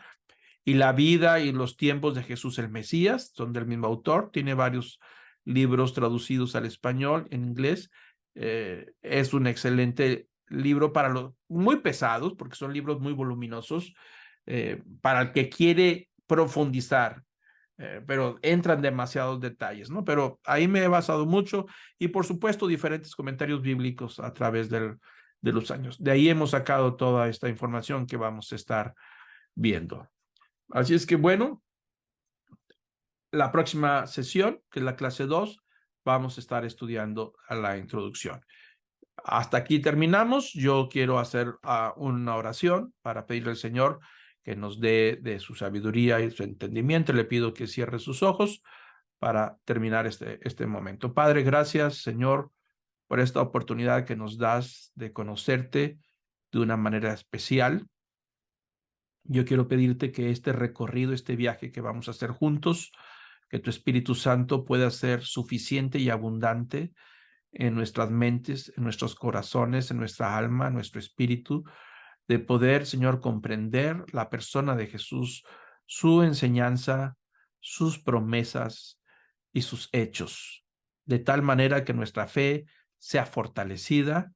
y la vida y los tiempos de Jesús el Mesías, son del mismo autor. Tiene varios libros traducidos al español, en inglés. Es un excelente libro para los muy pesados, porque son libros muy voluminosos, para el que quiere profundizar, pero entran demasiados detalles, ¿no? Pero ahí me he basado mucho, y por supuesto diferentes comentarios bíblicos a través de los años. De ahí hemos sacado toda esta información que vamos a estar viendo. Así es que bueno, la próxima sesión, que es la clase 2, vamos a estar estudiando a la introducción. Hasta aquí terminamos. Yo quiero hacer una oración para pedirle al Señor que nos dé de su sabiduría y su entendimiento. Le pido que cierre sus ojos para terminar este momento. Padre, gracias, Señor, por esta oportunidad que nos das de conocerte de una manera especial. Yo quiero pedirte que este recorrido, este viaje que vamos a hacer juntos, que tu Espíritu Santo pueda ser suficiente y abundante en nuestras mentes, en nuestros corazones, en nuestra alma, en nuestro espíritu, de poder, Señor, comprender la persona de Jesús, su enseñanza, sus promesas y sus hechos, de tal manera que nuestra fe sea fortalecida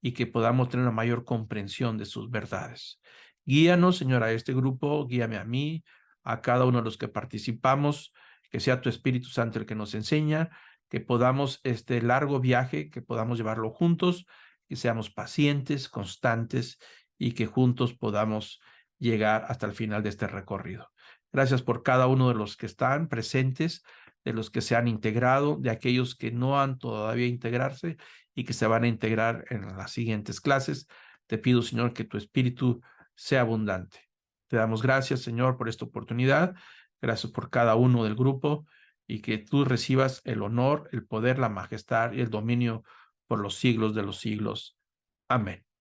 y que podamos tener una mayor comprensión de sus verdades. Guíanos, Señor, a este grupo, guíame a mí, a cada uno de los que participamos, que sea tu Espíritu Santo el que nos enseña, que podamos este largo viaje, que podamos llevarlo juntos, que seamos pacientes, constantes y que juntos podamos llegar hasta el final de este recorrido. Gracias por cada uno de los que están presentes, de los que se han integrado, de aquellos que no han todavía integrarse y que se van a integrar en las siguientes clases. Te pido, Señor, que tu espíritu sea abundante. Te damos gracias, Señor, por esta oportunidad. Gracias por cada uno del grupo y que tú recibas el honor, el poder, la majestad y el dominio por los siglos de los siglos. Amén.